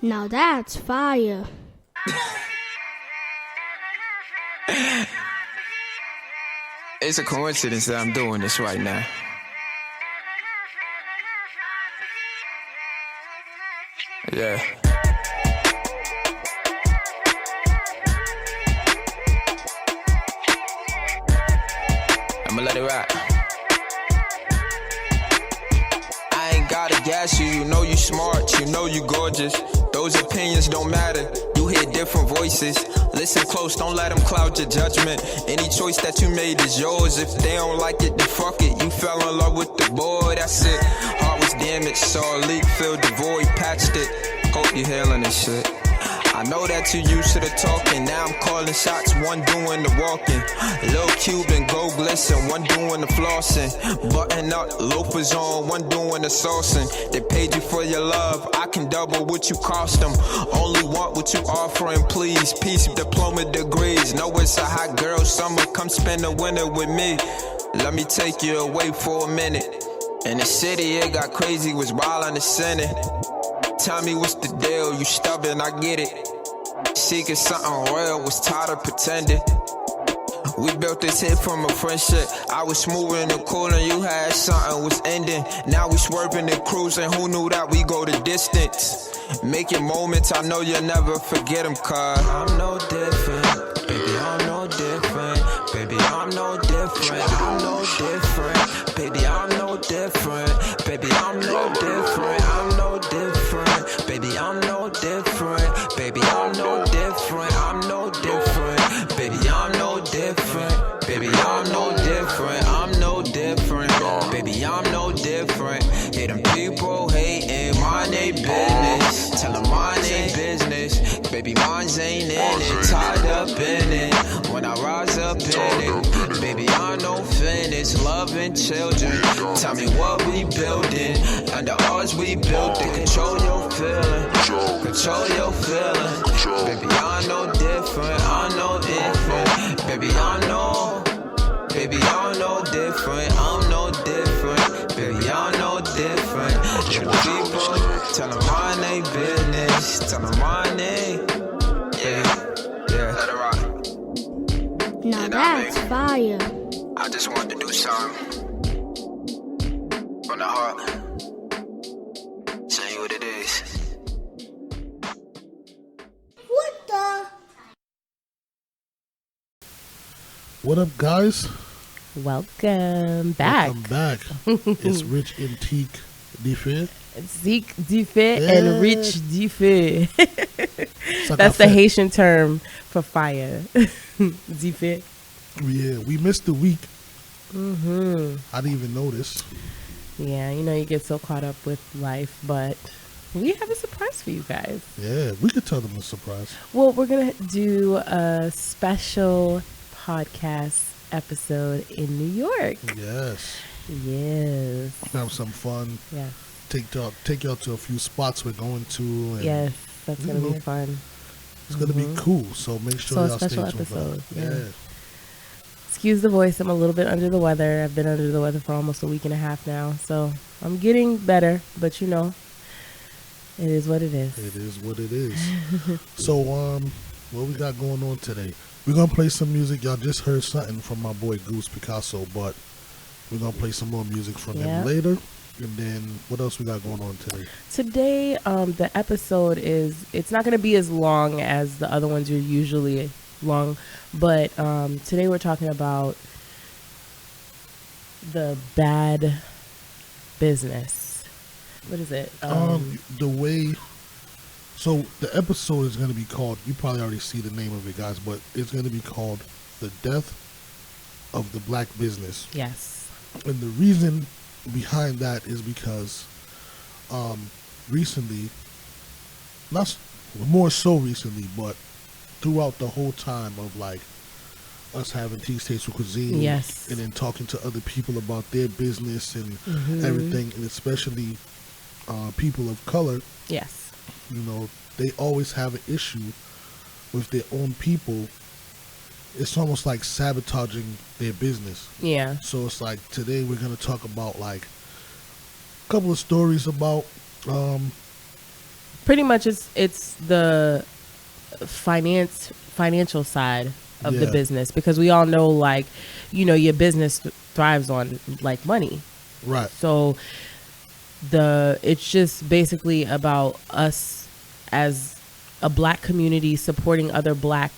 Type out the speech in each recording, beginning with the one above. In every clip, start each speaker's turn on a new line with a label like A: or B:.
A: Now that's fire.
B: It's a coincidence that I'm doing this right now. Yeah. I'ma let it rock. I ain't gotta gas you, you know you smart, you know you gorgeous. Those opinions don't matter, you hear different voices. Listen close, don't let them cloud your judgment. Any choice that you made is yours. If they don't like it, then fuck it. You fell in love with the boy, that's it. Heart was damaged, saw a leak, filled the void, patched it. Hope you're healing this shit. I know that you used to the talking, now I'm calling shots, one doing the walking. Lil Cuban, gold glisten, one doing the flossing. Button up, loafers on, one doing the saucing. They paid you for your love, I can double what you cost them. Only want what you offering, please. Peace, diploma degrees. Know it's a hot girl summer, come spend the winter with me. Let me take you away for a minute. In the city, it got crazy, was wild in the Senate. Tell me what's the deal, you stubborn, I get it. Seeking something real, was tired of pretending. We built this hit from a friendship. I was smooth in the cool and you had something was ending. Now we swerving and cruising, who knew that we go the distance? Making moments, I know you'll never forget them, cause I'm no different. Baby, I'm no different. Baby, I'm no different. I'm no different. Baby, I'm no different. Baby, I'm no different. I'm no different. Baby, I'm no different. Baby, I'm no different. I'm no different. Baby, I'm no different. Baby, I'm no different. I'm no different. Baby, I'm no different. Hear them people hating, mine ain't business. Tell them mine ain't business. Baby, mine ain't in it. Tied up in it. When I rise up in it. Baby, I know finish. Loving children. Tell me what we building. And the odds we built it. Control your feeling. Control your feeling. Baby, I know different. I know different. Baby, I know. Baby, I'm no different. I'm no different. Baby, I'm no different. Little people, tell them mine ain't business. Tell them mine ain't. Yeah. Let it rock.
A: Now that's fire.
B: I just wanted to do something from the heart. Tell you what it is.
A: What the?
C: What up, guys?
D: Welcome back.
C: Welcome back. It's Rich and Tiek Diffé.
D: Zeke Diffé and Rich Diffé.
C: Like
D: That's the Haitian term for fire. Diffé.
C: Yeah, we missed the week.
D: Mm-hmm.
C: I didn't even notice.
D: Yeah, you know, you get so caught up with life, but we have a surprise for you guys.
C: Yeah, we could tell them a surprise.
D: Well, we're going to do a special podcast episode in New York.
C: Yes.
D: Yes.
C: Have some fun.
D: Yeah.
C: Take y'all to a few spots we're going to. And
D: Yes, that's going to be fun.
C: It's going to be cool, so make sure y'all stay tuned for that. Yeah.
D: Excuse the voice, I'm a little bit under the weather. I've been under the weather for almost a week and a half now, so I'm getting better, but you know, it is what it is.
C: It is what it is. So, what we got going on today? We're going to play some music. Y'all just heard something from my boy Goose Picasso, but we're going to play some more music from him later. And then what else we got going on today?
D: Today, the episode it's not going to be as long as the other ones are usually long, but today we're talking about the bad business. What is it?
C: So the episode is going to be called, you probably already see the name of it, guys, but it's going to be called The Death of the Black Business.
D: Yes.
C: And the reason behind that is because recently, not more so recently, but throughout the whole time of like us having Tiek's Taste for Cuisine,
D: yes,
C: and then talking to other people about their business and everything, and especially people of color,
D: yes,
C: you know, they always have an issue with their own people. It's almost like sabotaging their business.
D: Yeah.
C: So it's like today we're going to talk about like a couple of stories about
D: Pretty much it's the financial side of the business, because we all know, like, you know, your business thrives on like money.
C: Right.
D: So it's just basically about us as a black community supporting other black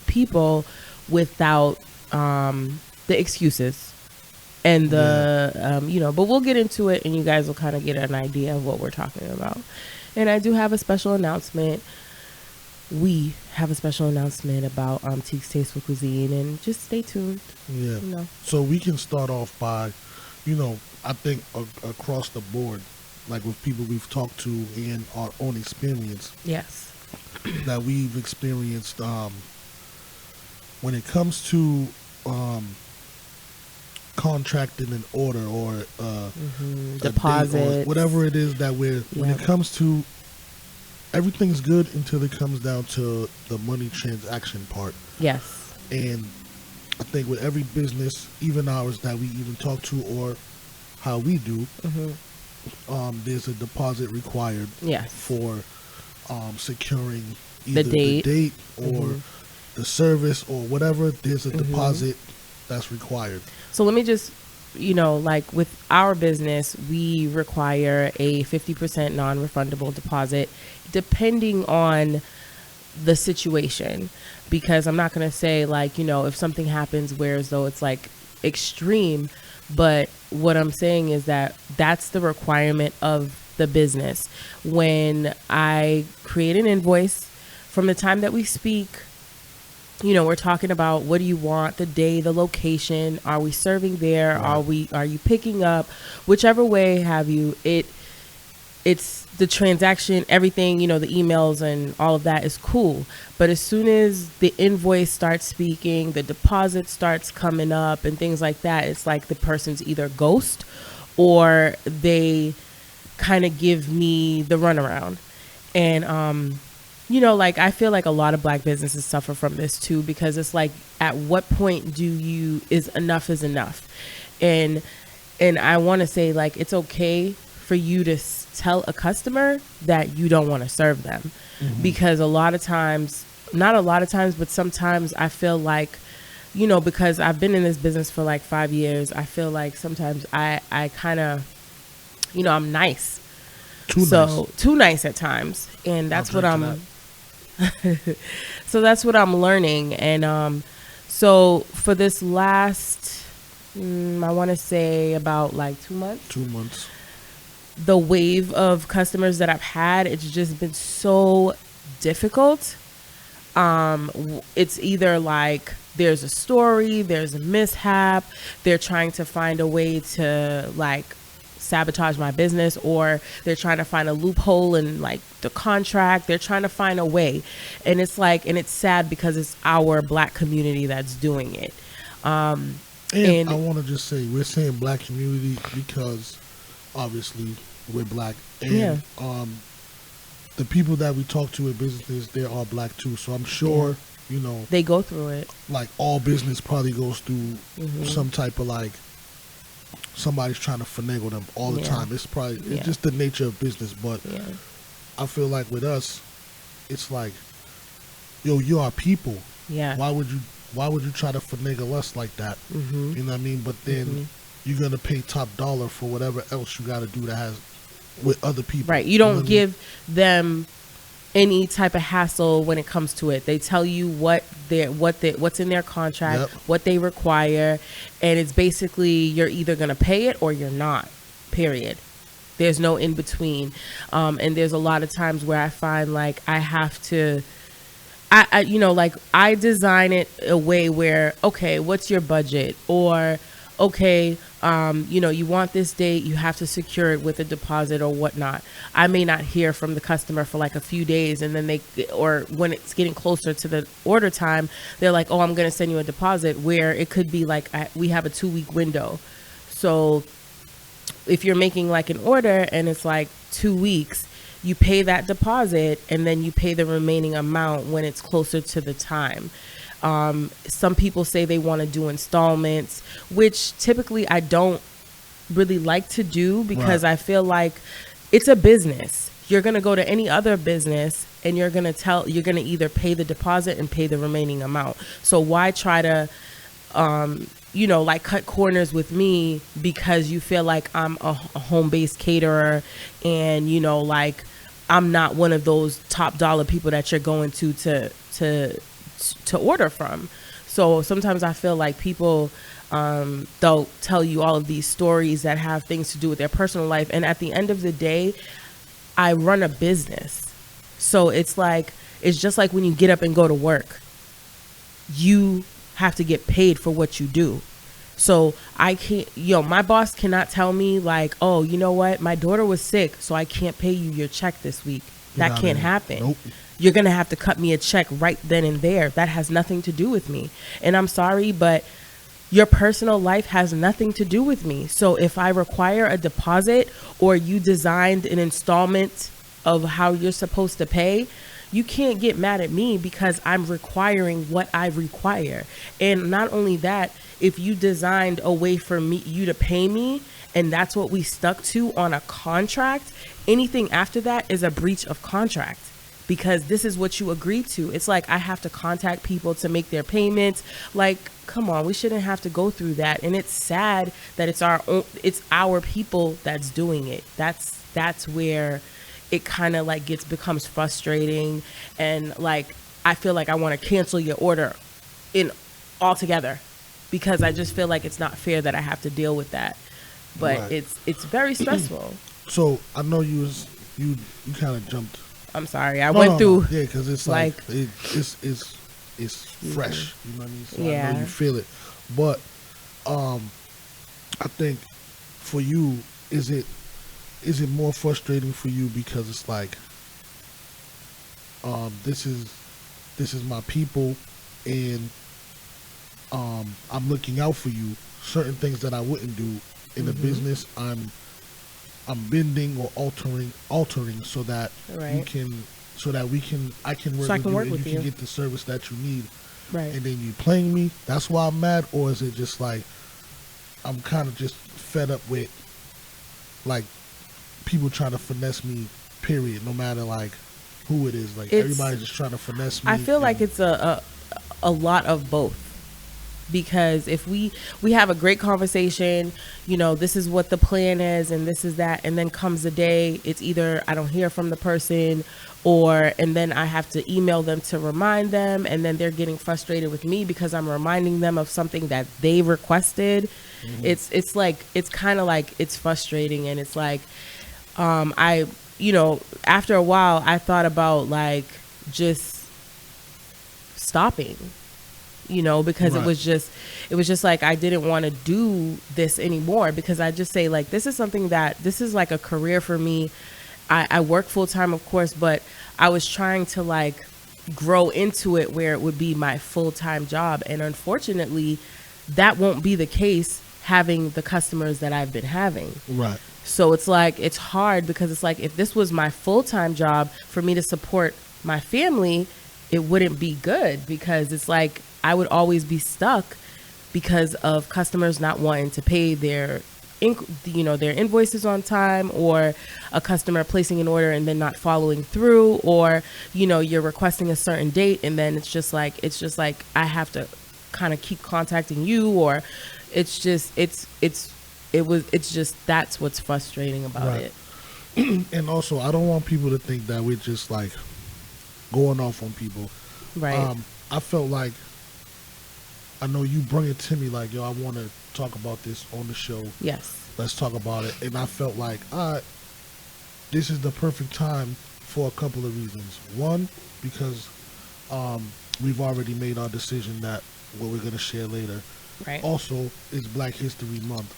D: people without the excuses and you know, but we'll get into it and you guys will kind of get an idea of what we're talking about. And I do have a special announcement. We have a special announcement about Tiek's Tasteful Cuisine, and just stay tuned.
C: Yeah.
D: You know.
C: So we can start off by, you know, I think across the board, like with people we've talked to and our own experience.
D: Yes.
C: That we've experienced when it comes to contracting an order or
D: deposit
C: or whatever it is that when it comes to, everything's good until it comes down to the money transaction part.
D: Yes.
C: And I think with every business, even ours that we even talk to or how we do, there's a deposit required for securing either the date or the service or whatever. There's a deposit that's required. So
D: let me just, you know, like with our business, we require a 50% non-refundable deposit depending on the situation, because I'm not going to say, like, you know, if something happens where as though it's like extreme, but what I'm saying is that that's the requirement of the business. When I create an invoice, from the time that we speak, you know, we're talking about what do you want, the day, the location, are we serving there, right. Are you picking up, whichever way have you, it's the transaction, everything, you know, the emails and all of that is cool. But as soon as the invoice starts speaking, the deposit starts coming up and things like that, it's like the person's either ghost or they kind of give me the runaround. And, you know, like, I feel like a lot of black businesses suffer from this too, because it's like, at what point is enough? And I want to say, like, it's okay for you to tell a customer that you don't want to serve them, because not a lot of times, but sometimes I feel like, you know, because I've been in this business for like 5 years, I feel like sometimes I kind of, you know, I'm nice. Too nice at times. And that's what so that's what I'm learning. And so for this last, I want to say about like 2 months. 2 months. The wave of customers that I've had, it's just been so difficult. It's either like there's a story, there's a mishap, they're trying to find a way to like sabotage my business, or they're trying to find a loophole in like the contract. They're trying to find a way. And it's like, and it's sad because it's our black community that's doing it. And I want to just say, we're saying black community because obviously we're black, and the people that we talk to in businesses, they are black too. So I'm sure, you know, they go through it. Like all business probably goes through some type of like, somebody's trying to finagle them all the time. It's probably it's just the nature of business. But I feel like with us, it's like, yo, you are people. Yeah. Why would you try to finagle us like that? You know what I mean? But then you're gonna pay top dollar for whatever else you got to do that has with other people. Right. You don't give them any type of hassle when it comes to it. They tell you what's in their contract, what they require, and it's basically you're either gonna pay it or you're not. Period. There's no in between. And there's a lot of times where I find like I have to. I you know, like I design it a way where, okay, what's your budget? Or, okay, you know, you want this date, you have to secure it with a deposit or whatnot. I may not hear from the customer for like a few days, and then or when it's getting closer to the order time, they're like, oh, I'm going to send you a deposit, where it could be like, we have a 2-week window. So if you're making like an order and it's like 2 weeks, you pay that deposit and then you pay the remaining amount when it's closer to the time. Some people say they want to do installments, which typically I don't really like to do, because I feel like it's a business. you're going to go to any other business and you're going to either pay the deposit and pay the remaining amount. So why try to, like cut corners with me because you feel like I'm a home-based caterer and, like I'm not one of those top dollar people that you're going to order from. So sometimes I feel like people, they'll tell you all of these stories that have things to do with their personal life. And at the end of the day, I run a business. So it's just like when you get up and go to work, you have to get paid for what you do. So I can't, my boss cannot tell me like, oh, you know what? My daughter was sick, so I can't pay you your check this week. That can't happen.
C: Nope.
D: You're going to have to cut me a check right then and there. That has nothing to do with me. And I'm sorry, but your personal life has nothing to do with me. So if I require a deposit or you designed an installment of how you're supposed to pay, you can't get mad at me because I'm requiring what I require. And not only that, if you designed a way for you to pay me and that's what we stuck to on a contract, anything after that is a breach of contract. Because this is what you agreed to. It's like I have to contact people to make their payments. Like, come on, we shouldn't have to go through that. And it's sad that it's our people that's doing it. That's where it kind of like becomes frustrating, and like I feel like I want to cancel your order in altogether because I just feel like it's not fair that I have to deal with that. But
C: Right.
D: it's very stressful.
C: So I know you kind of jumped.
D: I'm sorry. I went through.
C: Yeah, because it's like it's fresh. You know what I mean? So I know you feel it. But I think for you, is it more frustrating for you because it's like this is my people and I'm looking out for you. Certain things that I wouldn't do in a business, I'm bending or altering so that I can work with you and you can get the service that you need.
D: Right.
C: And then you playing me, that's why I'm mad? Or is it just like I'm kind of just fed up with like people trying to finesse me, period, no matter like who it is. Like everybody's just trying to finesse me.
D: I feel like it's a lot of both. Because if we have a great conversation, this is what the plan is and this is that, and then comes the day, it's either I don't hear from the person and then I have to email them to remind them, and then they're getting frustrated with me because I'm reminding them of something that they requested. Mm-hmm. It's kind of like it's frustrating, and it's like after a while I thought about like just stopping. Because right. it was just like I didn't want to do this anymore, because I just say like this is like a career for me. I work full time, of course, but I was trying to like grow into it where it would be my full time job, and unfortunately, that won't be the case having the customers that I've been having. Right. So it's like it's hard, because it's like if this was my full time job for me to support my family, it wouldn't be good, because it's like I would always be stuck because of customers not wanting to pay their invoices on time, or a customer placing an order and then not following through, or you're requesting a certain date and then it's just like I have to kind of keep contacting you, or it's just that's what's frustrating about
C: right.
D: it.
C: And also, I don't want people to think that we're just like going off on people.
D: Right.
C: I felt like, I know you bring it to me like, yo, I want to talk about this on the show. Yes. Let's talk about it. And I felt like, this is the perfect time for a couple of reasons. One, because we've already made our decision that what we're going to share later. Right. Also, it's Black History Month.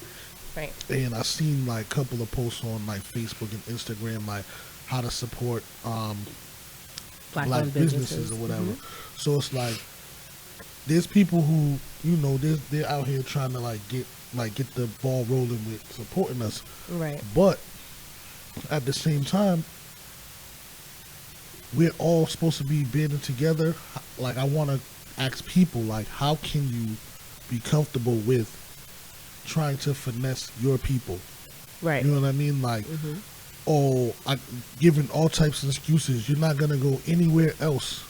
C: Right. And I seen like a couple of posts on like Facebook and Instagram, like how to support black businesses or whatever. Mm-hmm. So it's like, there's people who, they're out here trying to get the ball rolling with supporting us. Right. But at the same time, we're all supposed to be banding together. Like, I want to ask people, like, how can you be comfortable with trying to finesse your people? Right. You know what I mean? Like, giving all types of excuses. You're not gonna go anywhere else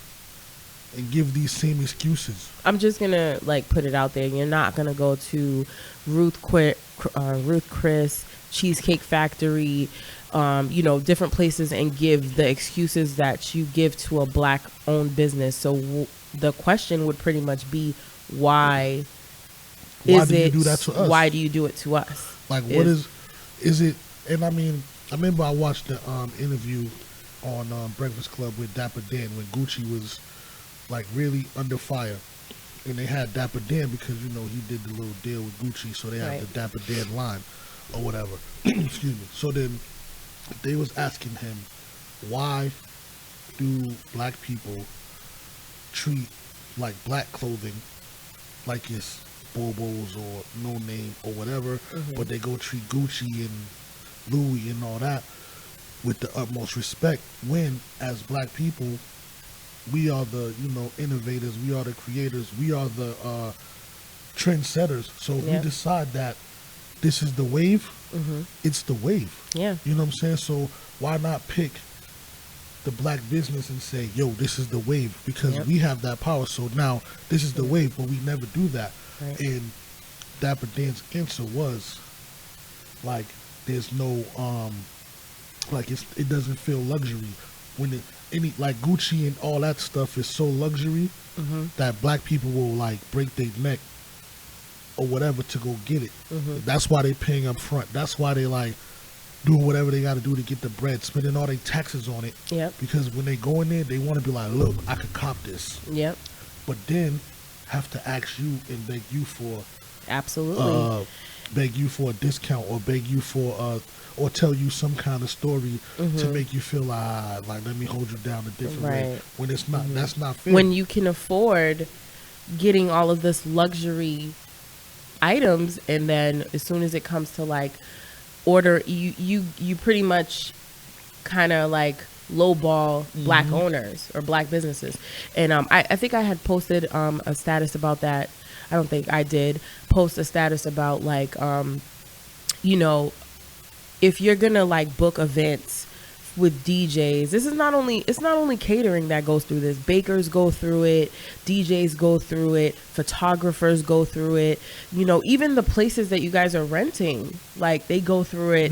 C: and give these same excuses.
D: I'm just gonna like put it out there. You're not gonna go to Ruth Chris, Cheesecake Factory, different places and give the excuses that you give to a black-owned business. So the question would pretty much be, why do you do that to us? Why do you do it to us?
C: Like, what is it? And I mean, I remember I watched the interview on Breakfast Club with Dapper Dan when Gucci was like really under fire, and they had Dapper Dan because he did the little deal with Gucci, so they had the Dapper Dan line or whatever. Excuse me. So then they was asking him, why do black people treat like black clothing like it's Bobos or No Name or whatever, but they go treat Gucci and Louis and all that with the utmost respect, when as black people we are the innovators, we are the creators, we are the trendsetters. So if we decide that this is the wave, it's the wave.
D: Yeah.
C: You know what I'm saying? So why not pick the black business and say, yo, this is the wave, because we have that power. So now this is the wave, but we never do that. Right. And Dapper Dan's answer was like, there's no it doesn't feel luxury when like Gucci and all that stuff is so luxury that black people will like break their neck or whatever to go get it. That's why they paying up front. That's why they like doing whatever they got to do to get the bread, spending all their taxes on it.
D: Yep.
C: Because when they go in there, they want to be like, look, I could cop this.
D: Yep.
C: But then have to ask you and beg you for beg you for a discount, or beg you for or tell you some kind of story to make you feel like let me hold you down a different way, when it's not. That's not fair.
D: When you can afford getting all of this luxury items, and then as soon as it comes to like order, you pretty much kind of like lowball black owners or black businesses. And I think I had posted a status about that. I don't think I did post a status about like if you're gonna like book events with DJs, it's not only catering that goes through this. Bakers go through it, DJs go through it, photographers go through it, even the places that you guys are renting, like they go through it.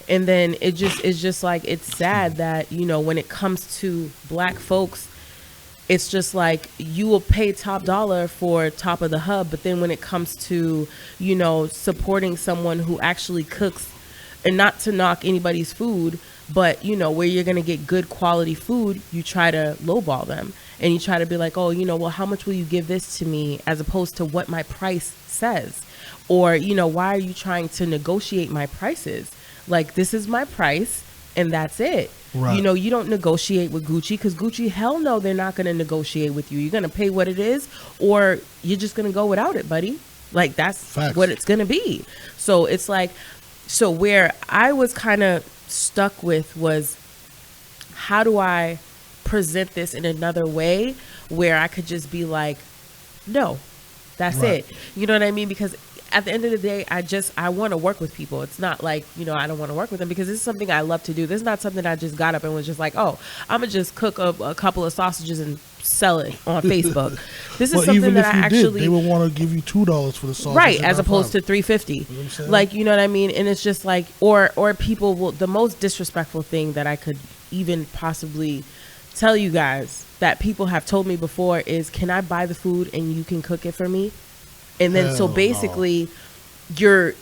D: And then it's just like, it's sad that when it comes to black folks, it's just like you will pay top dollar for Top of the Hub, but then when it comes to supporting someone who actually cooks, and not to knock anybody's food, but where you're going to get good quality food, you try to lowball them, and you try to be like, oh, well, how much will you give this to me, as opposed to what my price says? Or, why are you trying to negotiate my prices? Like, this is my price and that's it. Right. You don't negotiate with Gucci, because Gucci, hell no, they're not going to negotiate with you. You're going to pay what it is, or you're just going to go without it, buddy. Like, that's Facts. What it's going to be. So it's like, so where I was kind of stuck with was, how do I present this in another way where I could just be like, no, that's it. You know what I mean? Because at the end of the day, I want to work with people. It's not like, I don't want to work with them, because this is something I love to do. This is not something I just got up and was just like, oh, I'm going to just cook a couple of sausages and sell it on Facebook. This is something that I actually...
C: they would want to give you $2 for the sausage.
D: Right, as opposed to $3.50. Like, you know what I mean? And it's just like, or people will... The most disrespectful thing that I could even possibly tell you guys that people have told me before is, can I buy the food and you can cook it for me? And then so basically you're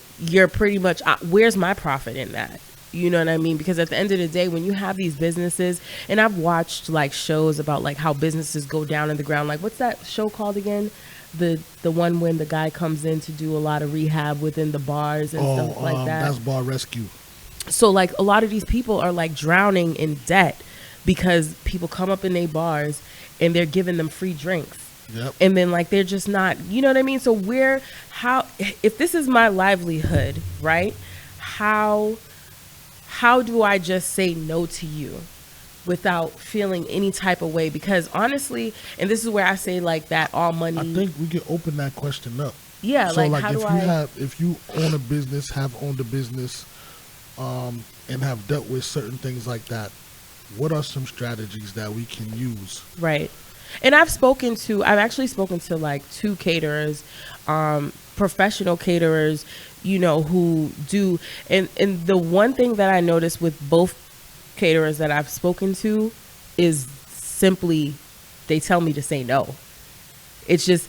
D: pretty much, where's my profit in that? You know what I mean? Because at the end of the day, when you have these businesses, and I've watched like shows about like how businesses go down in the ground. Like, what's that show called again? The one when the guy comes in to do a lot of rehab within the bars and stuff like that.
C: That's Bar Rescue.
D: So like a lot of these people are like drowning in debt because people come up in their bars and they're giving them free drinks. Yep. And then like they're just not, you know what I mean? So if this is my livelihood, right? How do I just say no to you without feeling any type of way? Because honestly, and this is where I say like that all money.
C: I think we can open that question up.
D: Yeah.
C: So like if you own a business, have owned a business, and have dealt with certain things like that, what are some strategies that we can use?
D: Right. And I've actually spoken to like 2 caterers, professional caterers, who do, and the one thing that I noticed with both caterers that I've spoken to is simply, they tell me to say no. It's just,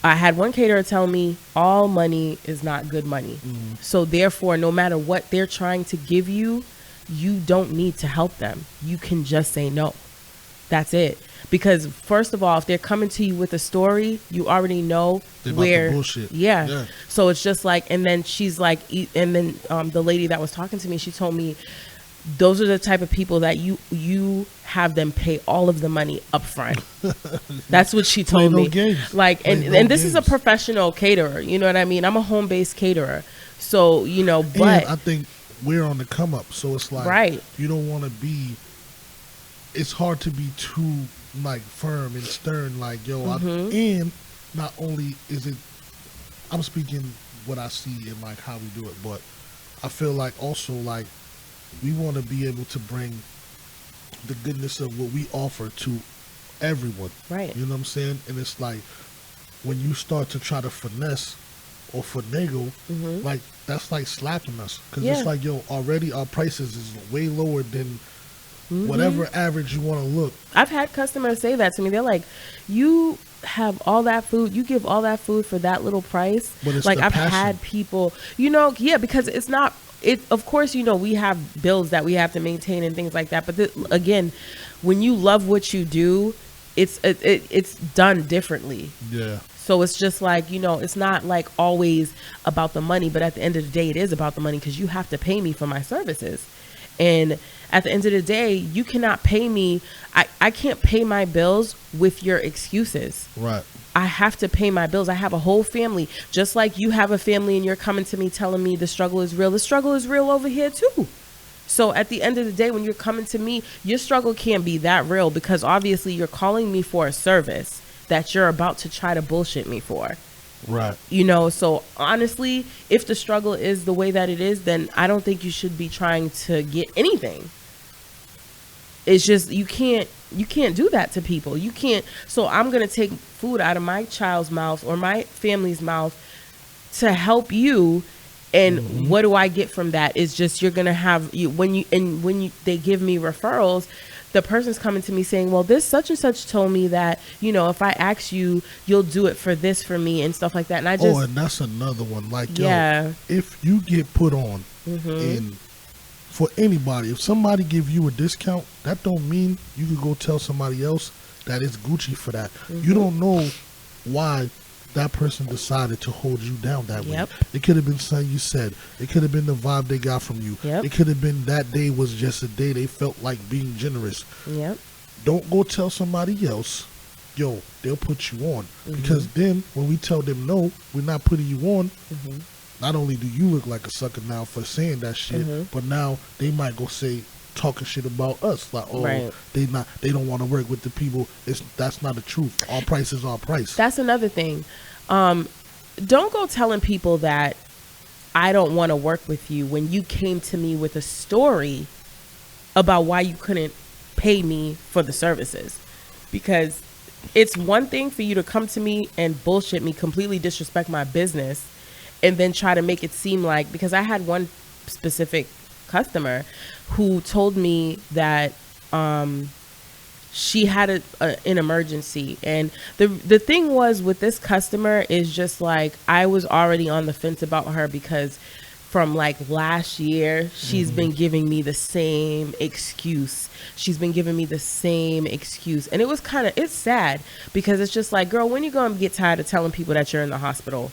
D: I had one caterer tell me all money is not good money. So therefore, no matter what they're trying to give you, you don't need to help them. You can just say no. That's it. Because first of all, if they're coming to you with a story, you already know
C: They're
D: where.
C: about the bullshit.
D: Yeah. So it's just like, and then she's like, and then the lady that was talking to me, she told me, those are the type of people that you have them pay all of the money up front. That's what she told me.
C: Games.
D: Like, and
C: Play no
D: this is a
C: games.
D: professional caterer. You know what I mean? I'm a home-based caterer. So, but
C: And I think we're on the come up. So it's like,
D: right.
C: You don't want to be, it's hard to be too like firm and stern, like, yo, and not only is it, I'm speaking what I see and like how we do it, but I feel like also like we want to be able to bring the goodness of what we offer to everyone.
D: Right.
C: You know what I'm saying? And it's like when you start to try to finesse or finagle, like that's like slapping us, because it's like, yo, already our prices is way lower than whatever average you want to look.
D: I've had customers say that to me. They're like, you have all that food, you give all that food for that little price.
C: But it's
D: like,
C: the
D: I've
C: passion.
D: had people, because it's not, of course, we have bills that we have to maintain and things like that. But again, when you love what you do, it's done differently.
C: Yeah.
D: So it's just like, it's not like always about the money, but at the end of the day, it is about the money, because you have to pay me for my services. And at the end of the day, you cannot pay me. I can't pay my bills with your excuses.
C: Right.
D: I have to pay my bills. I have a whole family. Just like you have a family and you're coming to me telling me the struggle is real. The struggle is real over here too. So at the end of the day, when you're coming to me, your struggle can't be that real, because obviously you're calling me for a service that you're about to try to bullshit me for.
C: Right.
D: So honestly, if the struggle is the way that it is, then I don't think you should be trying to get anything. It's just, you can't do that to people. You can't. So I'm going to take food out of my child's mouth or my family's mouth to help you. And what do I get from that? Is just, you're going to have when they give me referrals, the person's coming to me saying, well, this such and such told me that, if I ask you, you'll do it for this for me and stuff like that. And I just,
C: and that's another one. Like,
D: yeah,
C: if you get put on and for anybody, if somebody give you a discount, that don't mean you could go tell somebody else that it's Gucci for that. You don't know why that person decided to hold you down that way. It could have been something you said. It could have been the vibe they got from you. It could have been that day was just a day they felt like being generous. Don't go tell somebody else, yo, they'll put you on. Because then when we tell them no, we're not putting you on, not only do you look like a sucker now for saying that shit, but now they might go say talking shit about us, like, they don't want to work with the people. That's not the truth. Our price is our price.
D: That's another thing. Don't go telling people that I don't want to work with you when you came to me with a story about why you couldn't pay me for the services. Because it's one thing for you to come to me and bullshit me, completely disrespect my business, and then try to make it seem like, because I had one specific customer who told me that she had an emergency. And the thing was with this customer is just like, I was already on the fence about her, because from like last year, she's been giving me the same excuse. And it was it's sad, because it's just like, girl, when you going to get tired of telling people that you're in the hospital?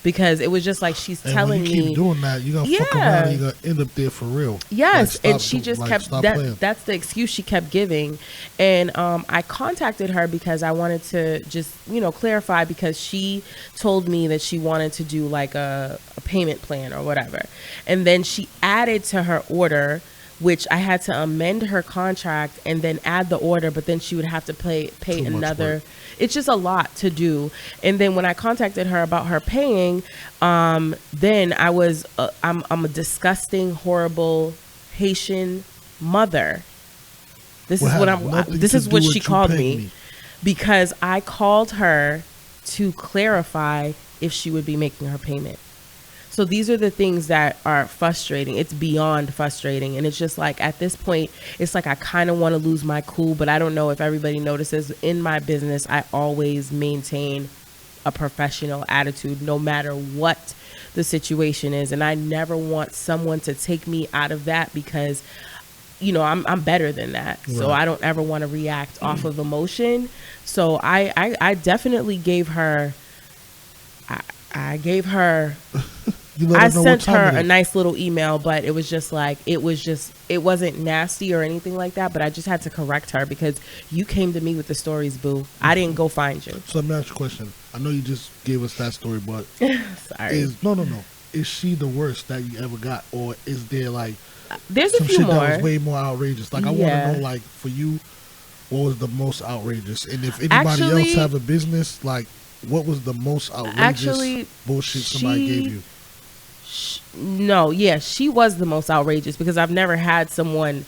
D: Because it was just like, she's telling me,
C: when you keep doing that, you're going to fuck around and you're going to end up there for real.
D: Yes.
C: Like,
D: and she just kept, that's the excuse she kept giving. And I contacted her because I wanted to just, clarify, because she told me that she wanted to do like a payment plan or whatever. And then she added to her order which I had to amend her contract and then add the order, but then she would have to pay
C: Too much
D: another.
C: work.
D: It's just a lot to do. And then when I contacted her about her paying, then I was, I'm a disgusting, horrible Haitian mother. This
C: Well,
D: is what
C: had
D: I'm.
C: nothing
D: This
C: to
D: is
C: do
D: what
C: with
D: she
C: you
D: called
C: paying
D: me, because I called her to clarify if she would be making her payment. So these are the things that are frustrating. It's beyond frustrating. And it's just like, at this point, it's like I kind of want to lose my cool, but I don't know if everybody notices. In my business, I always maintain a professional attitude no matter what the situation is. And I never want someone to take me out of that because, you know, I'm better than that. So
C: Right.
D: I don't ever want to react off of emotion. So I definitely gave her, I gave her,
C: You let
D: I
C: her know
D: sent
C: what time
D: her
C: it
D: a
C: is.
D: nice little email, but it was just like, it wasn't nasty or anything like that, but I just had to correct her because you came to me with the stories, boo. I didn't go find you.
C: So let me ask you a question. I know you just gave us that story, but
D: Sorry.
C: no. Is she the worst that you ever got, or is there like
D: There's a
C: some
D: few
C: shit
D: more.
C: that was way more outrageous? Like I want
D: Yeah.
C: to know, like for you, what was the most outrageous? And if anybody
D: Actually-
C: else have a business, like what was the most outrageous
D: Actually,
C: bullshit somebody
D: she-
C: gave you?
D: No, yeah, she was the most outrageous because I've never had someone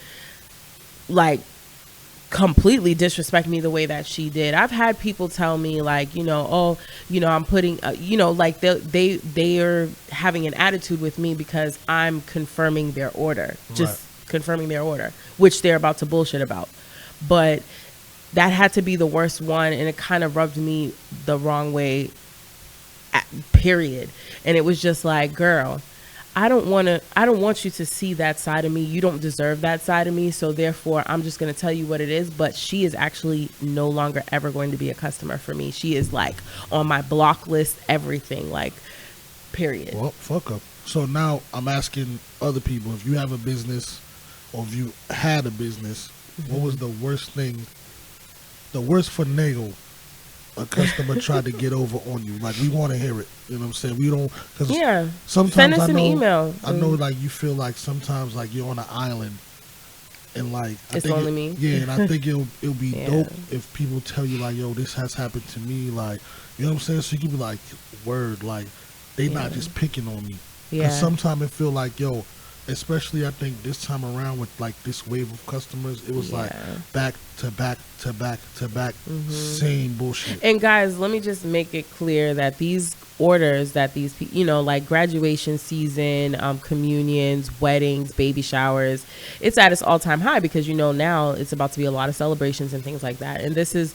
D: like completely disrespect me the way that she did. I've had people tell me like, you know, oh, you know, I'm putting, you know, like they are having an attitude with me because I'm confirming their order, just confirming their order, which they're about to bullshit about. But that had to be the worst one, and it kind of rubbed me the wrong way. Period. And it was just like, girl, I don't want you to see that side of me. You don't deserve that side of me. So therefore, I'm just going to tell you what it is. But she is actually no longer ever going to be a customer for me. She is like on my block list, everything, like, period.
C: Well, fuck up. So now I'm asking other people, if you have a business or if you had a business, what was the worst thing, the worst finagle a customer tried to get over on you? Like, we want to hear it. You know what I'm saying? We don't, because
D: Yeah.
C: sometimes
D: Send us
C: I
D: an
C: know,
D: email.
C: I know, like, you feel like sometimes, like, you're on an island and, like, I
D: It's
C: think
D: only me.
C: Yeah, and I think it'll be
D: Yeah.
C: dope if people tell you, like, yo, this has happened to me. Like, you know what I'm saying? So you can be like, word, like, they not just picking on me.
D: Yeah.
C: Because sometimes it feel like, yo, especially I think this time around with like this wave of customers, it was like back to back to back to back, same bullshit.
D: And guys, let me just make it clear that these orders that these people, you know, like graduation season, communions, weddings, baby showers, it's at its all-time high because, you know, now it's about to be a lot of celebrations and things like that. And this is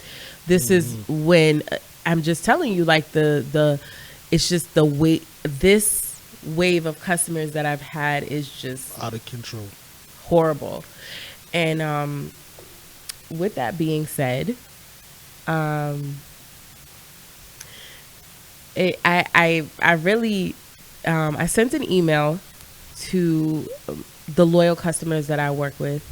D: when I'm just telling you, like it's just the way this wave of customers that I've had is just
C: Out of control.
D: horrible. And with that being said, I really I sent an email to the loyal customers that I work with,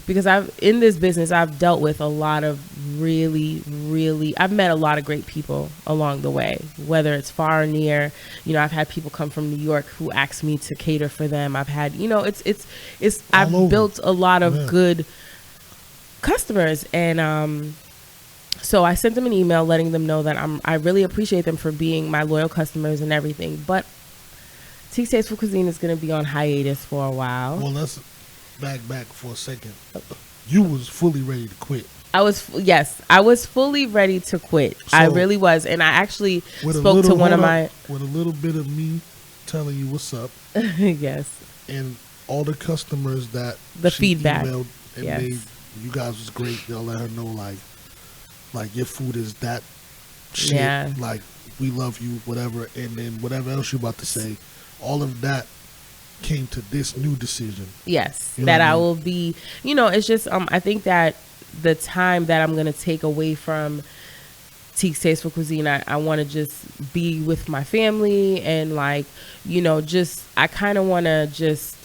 D: because in this business I've dealt with a lot of I've met a lot of great people along the way, whether it's far or near. You know, I've had people come from New York who asked me to cater for them. I've had, you know, I've built a lot of good customers. And so I sent them an email letting them know that I really appreciate them for being my loyal customers and everything, but Tiek's Tasteful Cuisine is going to be on hiatus for a while.
C: Well, let's back for a second. You was fully ready to quit.
D: I was fully ready to quit.
C: So,
D: I really was. And I actually
C: with
D: spoke to one of my...
C: With a little bit of me telling you what's up.
D: Yes.
C: And all the customers that
D: The
C: she
D: feedback.
C: emailed and
D: Yes.
C: you guys was great. They'll let her know, like your food is that shit.
D: Yeah.
C: Like, we love you, whatever. And then whatever else you're about to say, all of that came to this new decision.
D: Yes,
C: You know
D: that
C: what I
D: I
C: mean?
D: will be, you know, it's just, I think that the time that I'm going to take away from Tiek's Tasteful Cuisine, I want to just be with my family and, like, you know, just, I kind of want to just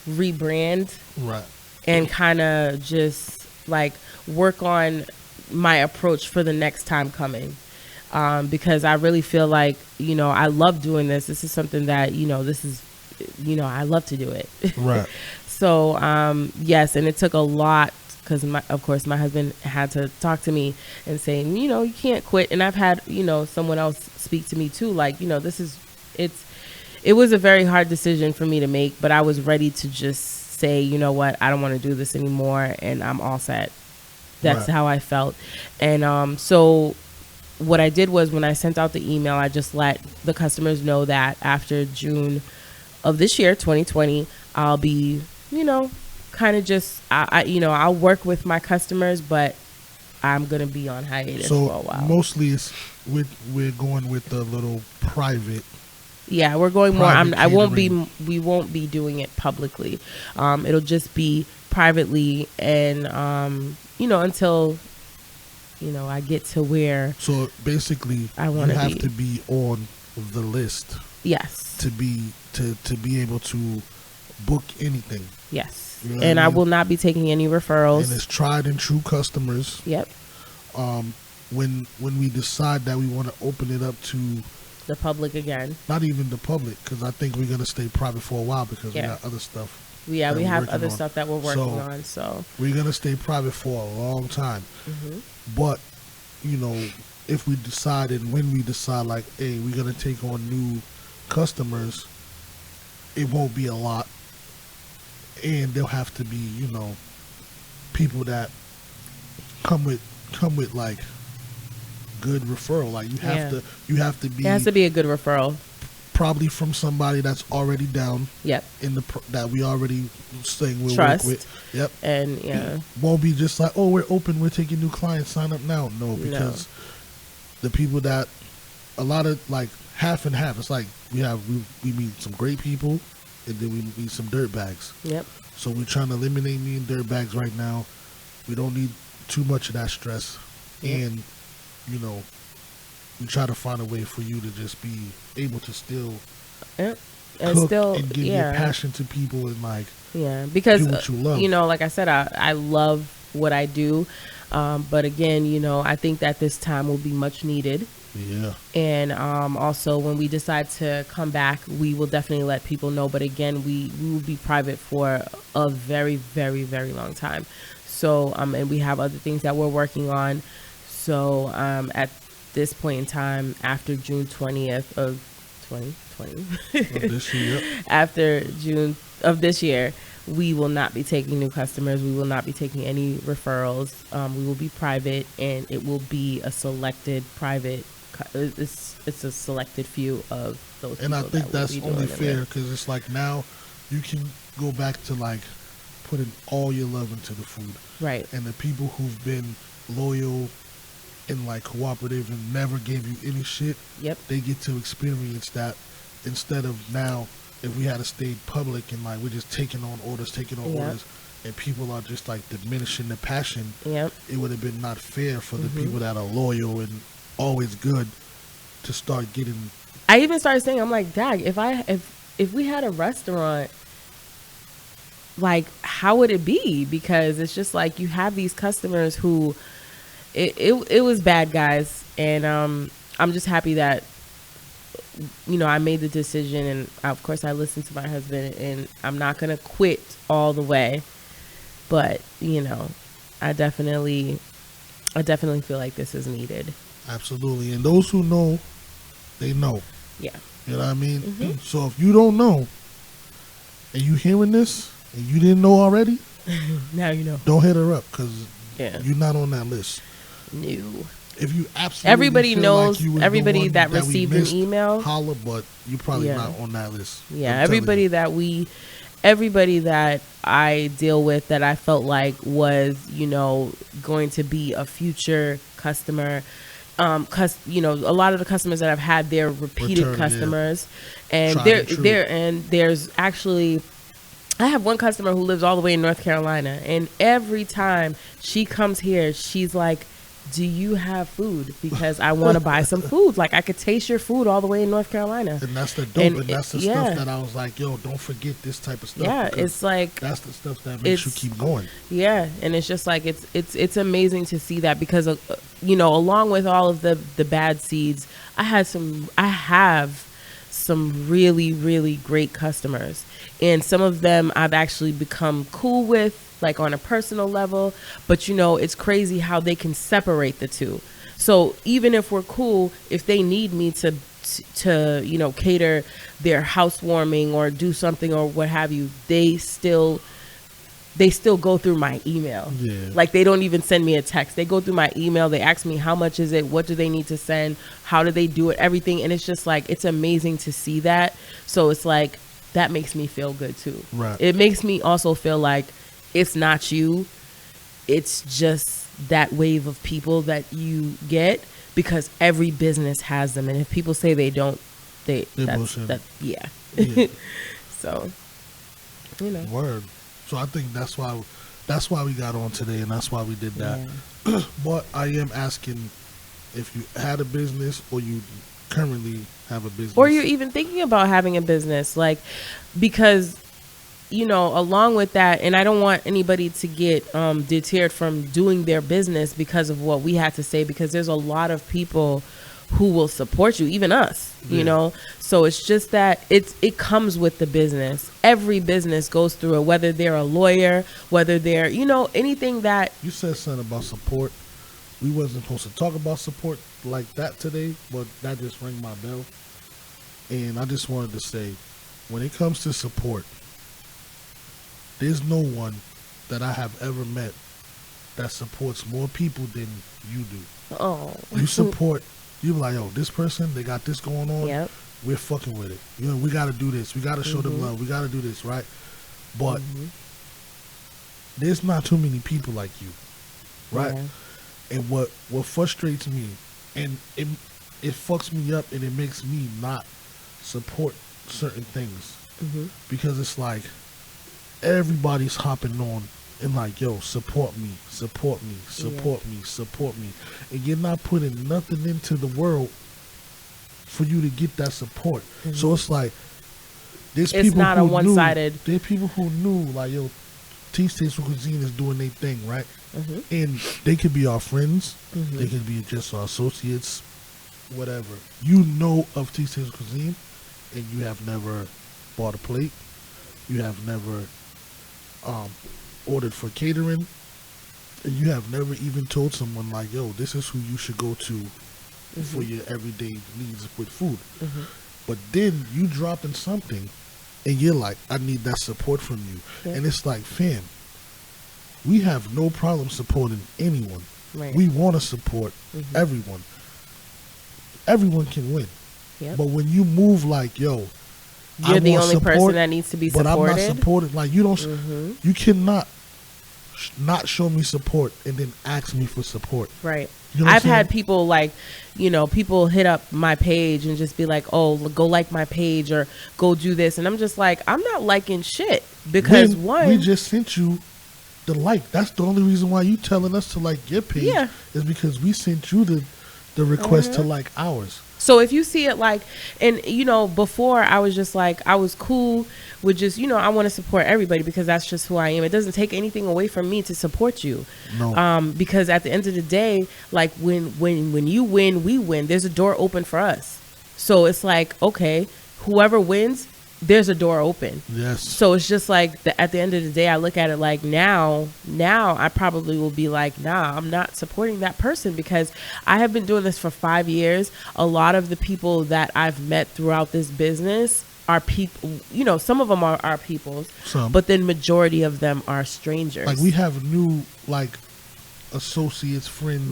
D: rebrand
C: Right.
D: and kind of just like work on my approach for the next time coming. Because I really feel like, you know, I love doing this. This is something that, you know, this is I love to do it.
C: Right.
D: So, yes, and it took a lot because, of course, my husband had to talk to me and say, you can't quit. And I've had, someone else speak to me too. Like, it was a very hard decision for me to make, but I was ready to just say, you know what, I don't want to do this anymore, and I'm all set. That's how I felt. And so what I did was when I sent out the email, I just let the customers know that after June of this year, 2020, I'll be, kind of just, I'll work with my customers, but I'm going to be on hiatus for a while.
C: Mostly we're going with the little private.
D: Yeah, we're going more. We won't be doing it publicly. It'll just be privately and, until, I get to where. So basically, you have to be on the list. Yes.
C: To be able to book anything.
D: Yes. And I will not be taking any referrals.
C: And it's tried and true customers.
D: Yep.
C: When we decide that we want to open it up to
D: the public again.
C: Not even the public, because I think we're going to stay private for a while because we got other stuff.
D: Yeah, we have other stuff that we're working on. So
C: we're going to stay private for a long time. Mm-hmm. But, if we decide and when we decide, like, hey, we're going to take on new customers, it won't be a lot. And there'll have to be, people that come with like good referral. Like you have to be. It
D: has to be a good referral.
C: Probably from somebody that's already down.
D: Yep.
C: That we already saying we'll
D: trust
C: work with. Yep.
D: And
C: it won't be just like, oh, we're open, we're taking new clients, sign up now. No, because the people that a lot of like half and half. It's like we meet some great people. And then we need some dirt bags.
D: Yep. So
C: we're trying to eliminate me and dirt bags right now. We don't need too much of that stress. Yep. And, we try to find a way for you to just be able to still
D: and
C: cook
D: still
C: and give your passion to people and like
D: because
C: do what you love.
D: Like I said, I love what I do. But again, I think that this time will be much needed.
C: Yeah.
D: And also when we decide to come back, we will definitely let people know. But again, we will be private for a very, very, very long time. So, and we have other things that we're working on. So at this point in time, after June 20th of 2020,
C: this year.
D: After June of this year, we will not be taking new customers. We will not be taking any referrals. We will be private, and it will be a selected private. It's a selected few of those.
C: And I think that's only fair because it's like now you can go back to like putting all your love into the food.
D: Right.
C: And the people who've been loyal and like cooperative and never gave you any shit.
D: Yep.
C: They get to experience that instead of now if we had to stay public and like we're just taking on orders, and people are just like diminishing the passion.
D: Yep.
C: It would have been not fair for the people that are loyal and always good to start getting.
D: I even started saying, I'm like, Dag, if we had a restaurant, like how would it be? Because it's just like you have these customers who it was bad, guys, and I'm just happy that I made the decision, and of course I listened to my husband, and I'm not gonna quit all the way, but I definitely feel like this is needed.
C: Absolutely. And those who know, they know.
D: Yeah.
C: You know what I mean? Mm-hmm. So if you don't know and you hearing this and you didn't know already,
D: now you know.
C: Don't hit her up because you're not on that list.
D: No.
C: If you absolutely
D: everybody
C: feel
D: knows,
C: like you was
D: everybody that
C: we
D: received
C: missed,
D: an email,
C: holla, but you're probably not on that list.
D: Yeah, everybody that I deal with that I felt like was, going to be a future customer. A lot of the customers that I've had, they're repeated customers, and there's actually, I have one customer who lives all the way in North Carolina, and every time she comes here, she's like, do you have food? Because I want to buy some food. Like, I could taste your food all the way in North Carolina.
C: And that's the dope. And that's the stuff that I was like, yo, don't forget this type of stuff.
D: Yeah, it's like,
C: that's the stuff that makes you keep going.
D: Yeah, and it's just like, it's amazing to see that because, along with all of the bad seeds, I have some really, really great customers. And some of them I've actually become cool with, like on a personal level. But, you know, it's crazy how they can separate the two. So even if we're cool, if they need me to you know, cater their housewarming or do something or what have you, they still go through my email.
C: Yeah.
D: Like, they don't even send me a text. They go through my email. They ask me, how much is it? What do they need to send? How do they do it? Everything. And it's just like, it's amazing to see that. So it's like, that makes me feel good too.
C: Right.
D: It makes me also feel like it's not you. It's just that wave of people that you get, because every business has them. And if people say they don't, yeah. So, you know.
C: Word. So I think that's why we got on today, and that's why we did that. Yeah. But I am asking if you had a business or you currently have a business,
D: or you're even thinking about having a business, like, because, you know, along with that, and I don't want anybody to get deterred from doing their business because of what we had to say, because there's a lot of people who will support you, even us, you know. So it's just that it comes with the business. Every business goes through it, whether they're a lawyer, whether they're, you know, anything that.
C: You said something about support. We wasn't supposed to talk about support like that today, but that just rang my bell. And I just wanted to say, when it comes to support, there's no one that I have ever met that supports more people than you do.
D: Oh.
C: You support, you be like, yo, this person, they got this going on.
D: Yep.
C: We're fucking with it. You know, we got to do this. We got to show them love. We got to do this, right? But there's not too many people like you, right?
D: Yeah.
C: And what frustrates me, and it fucks me up, and it makes me not support certain things, because it's like everybody's hopping on and like, yo, support me, support me, support me, support me, and you're not putting nothing into the world for you to get that support. So it's like there's
D: it's
C: people
D: not
C: who
D: a one-sided.
C: There are people who knew, like, yo, Tiek Cuisine is doing their thing, right? And they could be our friends, they could be just our associates, whatever. You know of Tiek Cuisine, and you have never bought a plate, you have never ordered for catering, and you have never even told someone like, yo, this is who you should go to for your everyday needs with food. But then you dropping something and you're like, I need that support from you. And it's like, fam, we have no problem supporting anyone. We want to support everyone. Everyone can win. But when you move like, yo,
D: you're the only person that needs to be supported,
C: but I'm not supported. Like, you don't, you cannot not show me support and then ask me for support.
D: Right.
C: You know
D: I've had people, like, you know, people hit up my page and just be like, oh, go like my page or go do this. And I'm just like, I'm not liking shit, because
C: we just sent you the like. That's the only reason why you telling us to like your page is because we sent you the request to like ours.
D: So if you see it, like, and, you know, before I was just like, I was cool with just, you know, I want to support everybody because that's just who I am. It doesn't take anything away from me to support you.
C: No.
D: Because at the end of the day, like, when you win, we win. There's a door open for us. So it's like, okay, whoever wins, there's a door open.
C: Yes.
D: So it's just like at the end of the day, I look at it like now I probably will be like, nah, I'm not supporting that person, because I have been doing this for 5 years. A lot of the people that I've met throughout this business are people, you know, some of them are our peoples, but then majority of them are strangers.
C: Like, we have new, like, associates, friends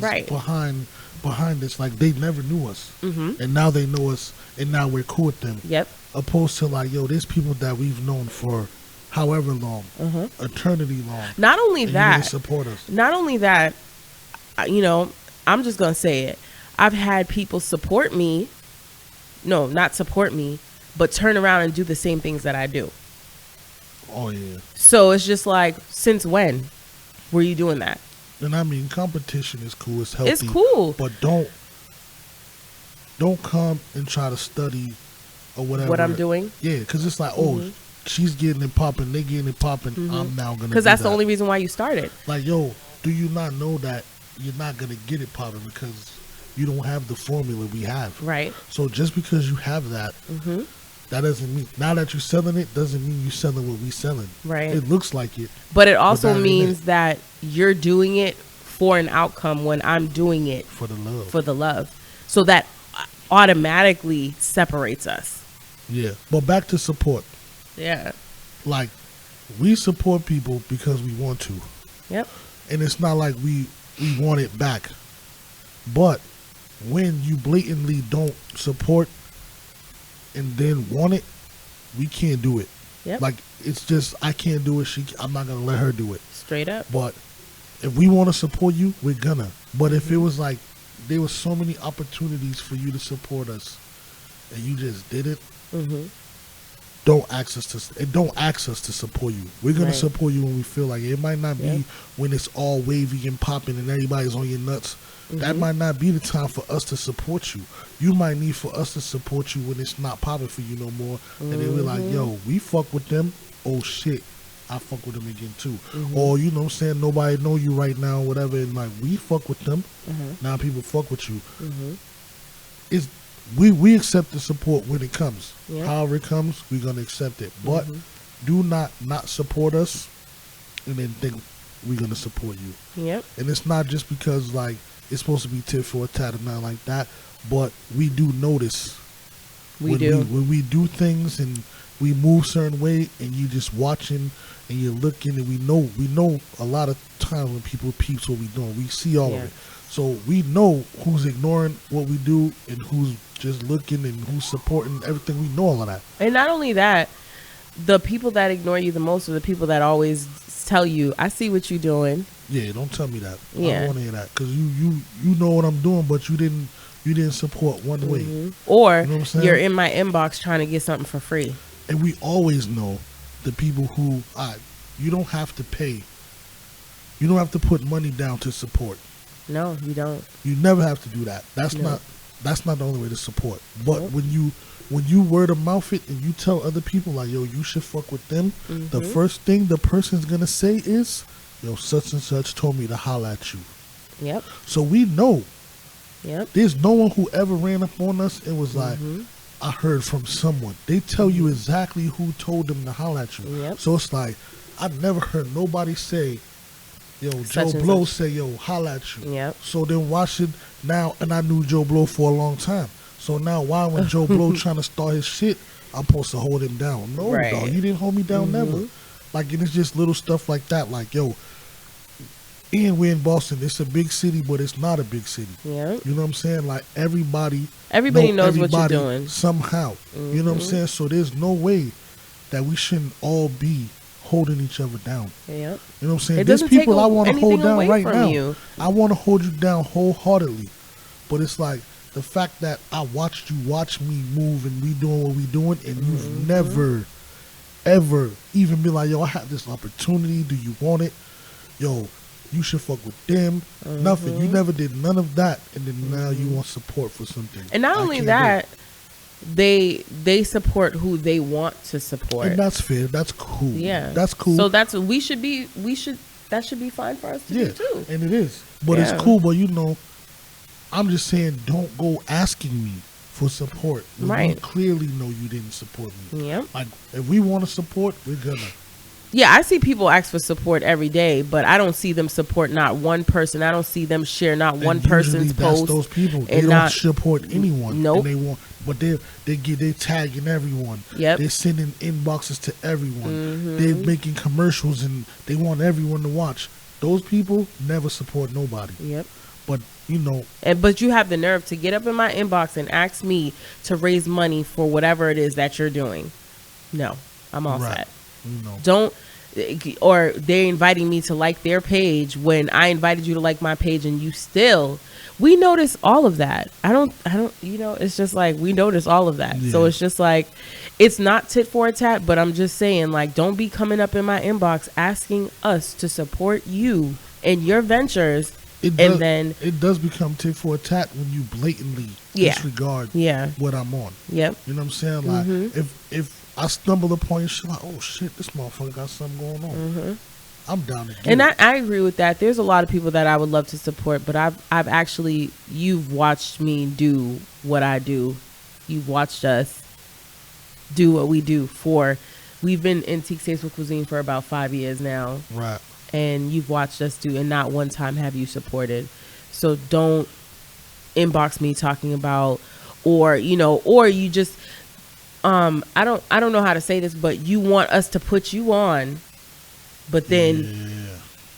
C: behind us. Like, they never knew us. And now they know us, and now we're cool with them.
D: Yep.
C: Opposed to, like, yo, there's people that we've known for however long, eternity long.
D: Not only that,
C: they support us.
D: Not only that, you know, I'm just gonna say it. I've had people support me. No, not support me, but turn around and do the same things that I do.
C: Oh yeah.
D: So it's just like, since when were you doing that?
C: And I mean, competition is cool. It's healthy.
D: It's cool,
C: but don't come and try to study or whatever.
D: What I'm doing?
C: Yeah, because it's like, oh, she's getting it popping, they getting it popping. I'm now gonna.
D: Because that's the only reason why you started.
C: Like, yo, do you not know that you're not gonna get it popping because You don't have the formula we have.
D: Right.
C: So just because you have that, that doesn't mean, now that you're selling it, doesn't mean you're selling what we selling.
D: Right.
C: It looks like it.
D: But it also
C: that ain't
D: means
C: it.
D: that you're doing it for an outcome when I'm doing it
C: For the love.
D: for the love. So that automatically separates us.
C: Yeah. But back to support.
D: Yeah.
C: Like, we support people because we want to.
D: Yep.
C: And it's not like we want it back. But when you blatantly don't support and then want it, we can't do it.
D: Yep.
C: Like, it's just, I can't do it. I'm not going to let her do it.
D: Straight up.
C: But if we want to support you, we're gonna. But if it was like, there was so many opportunities for you to support us and you just did it, don't ask us to support you. We're gonna
D: Right.
C: support you when we feel like it. It might not be when it's all wavy and popping and everybody's on your nuts. That might not be the time for us to support you. You might need for us to support you when it's not popping for you no more. And then we're like, yo, we fuck with them. Oh shit, I fuck with them again too. Or, you know what I'm saying, nobody know you right now, whatever, and like, we fuck with them. Now people fuck with you. It's, we accept the support when it comes.
D: Yeah.
C: However it comes, we're gonna accept it. But do not support us and then think we're gonna support you.
D: Yep.
C: And it's not just because like it's supposed to be tit for a tat or not like that, but we do notice when we do things and we move certain way and you just watching and you're looking, and we know a lot of times when people peeps what we doing, we see all of it. So we know who's ignoring what we do and who's just looking and who's supporting everything. We know all of that.
D: And not only that, the people that ignore you the most are the people that always tell you, I see what you're doing.
C: Yeah, don't tell me that. I
D: Yeah.
C: don't want to hear that because you know what I'm doing, but you didn't support one way.
D: Or
C: You know what I'm saying?
D: you're in my inbox trying to get something for free.
C: And we always know the people who you don't have to pay. You don't have to put money down to support.
D: No, you don't.
C: You never have to do that. That's
D: No.
C: not the only way to support. But
D: Nope.
C: when you word of mouth it and you tell other people like, yo, you should fuck with them, the first thing the person's gonna say is, yo, such and such told me to holler at you.
D: Yep.
C: So we know
D: Yep.
C: there's no one who ever ran up on us and was like, I heard from someone. They tell you exactly who told them to holler at you.
D: Yep.
C: So it's like, I never heard nobody say, yo,
D: Such
C: Joe
D: and
C: Blow
D: such.
C: say, yo, holla at you.
D: Yep.
C: So then why should now, and I knew Joe Blow for a long time. So now why when Joe Blow trying to start his shit, I'm supposed to hold him down? No,
D: Right.
C: dog, you didn't hold me down, never. Like, and it's just little stuff like that. Like, yo, and we're in Boston. It's a big city, but it's not a big city.
D: Yeah.
C: You know what I'm saying? Like, everybody
D: Knows what you're
C: everybody
D: doing.
C: somehow. You know what I'm saying? So there's no way that we shouldn't all be holding each other down.
D: Yep.
C: You know what I'm saying?
D: It
C: There's
D: doesn't
C: people
D: take
C: I want to
D: anything
C: hold down
D: away
C: right
D: from
C: now.
D: you.
C: I want to hold you down wholeheartedly. But it's like the fact that I watched you watch me move and we doing what we doing, and you've never, ever even been like, yo, I have this opportunity. Do you want it? Yo, you should fuck with them. Nothing. You never did none of that, and then now you want support for something.
D: And not
C: I
D: only
C: can't
D: that, they support who they want to
C: do
D: support.
C: it. And that's fair. That's cool.
D: Yeah.
C: That's cool.
D: So that should be fine for us to do too.
C: And it is. But it's
D: Yeah.
C: cool. But you know, I'm just saying, don't go asking me for support when you
D: Right.
C: clearly know you didn't support me.
D: Yep.
C: Like, if we want to support, we're gonna.
D: Yeah, I see people ask for support every day, but I don't see them support not one person. I don't see them share not one
C: And usually
D: person's
C: that's
D: post.
C: those people. They
D: and
C: don't
D: not-
C: support anyone.
D: Nope.
C: And they want, but they tagging everyone.
D: Yep.
C: They're sending inboxes to everyone. They're making commercials and they want everyone to watch. Those people never support nobody.
D: Yep.
C: But you know,
D: But you have the nerve to get up in my inbox and ask me to raise money for whatever it is that you're doing. No, I'm all
C: right?
D: set.
C: You know.
D: Don't, or they're inviting me to like their page when I invited you to like my page and you still, we notice all of that. I don't, you know, it's just like, we notice all of that. So
C: Yeah.
D: it's just like, it's not tit for a tat, but I'm just saying, like, don't be coming up in my inbox asking us to support you in your ventures. And then
C: it does become tit for a tat when you blatantly
D: Yeah.
C: disregard
D: Yeah.
C: what I'm on.
D: Yep.
C: You know what I'm saying? Like, if I stumble upon your shit, like, oh shit, this motherfucker got something going on. I'm down to get
D: And
C: it.
D: I agree with that. There's a lot of people that I would love to support, but I've actually, you've watched me do what I do. You've watched us do what we do we've been in Tiek Tasteful Cuisine for about 5 years now.
C: Right.
D: And you've watched us do, and not one time have you supported. So don't inbox me talking about, or you just, I don't know how to say this, but you want us to put you on, but then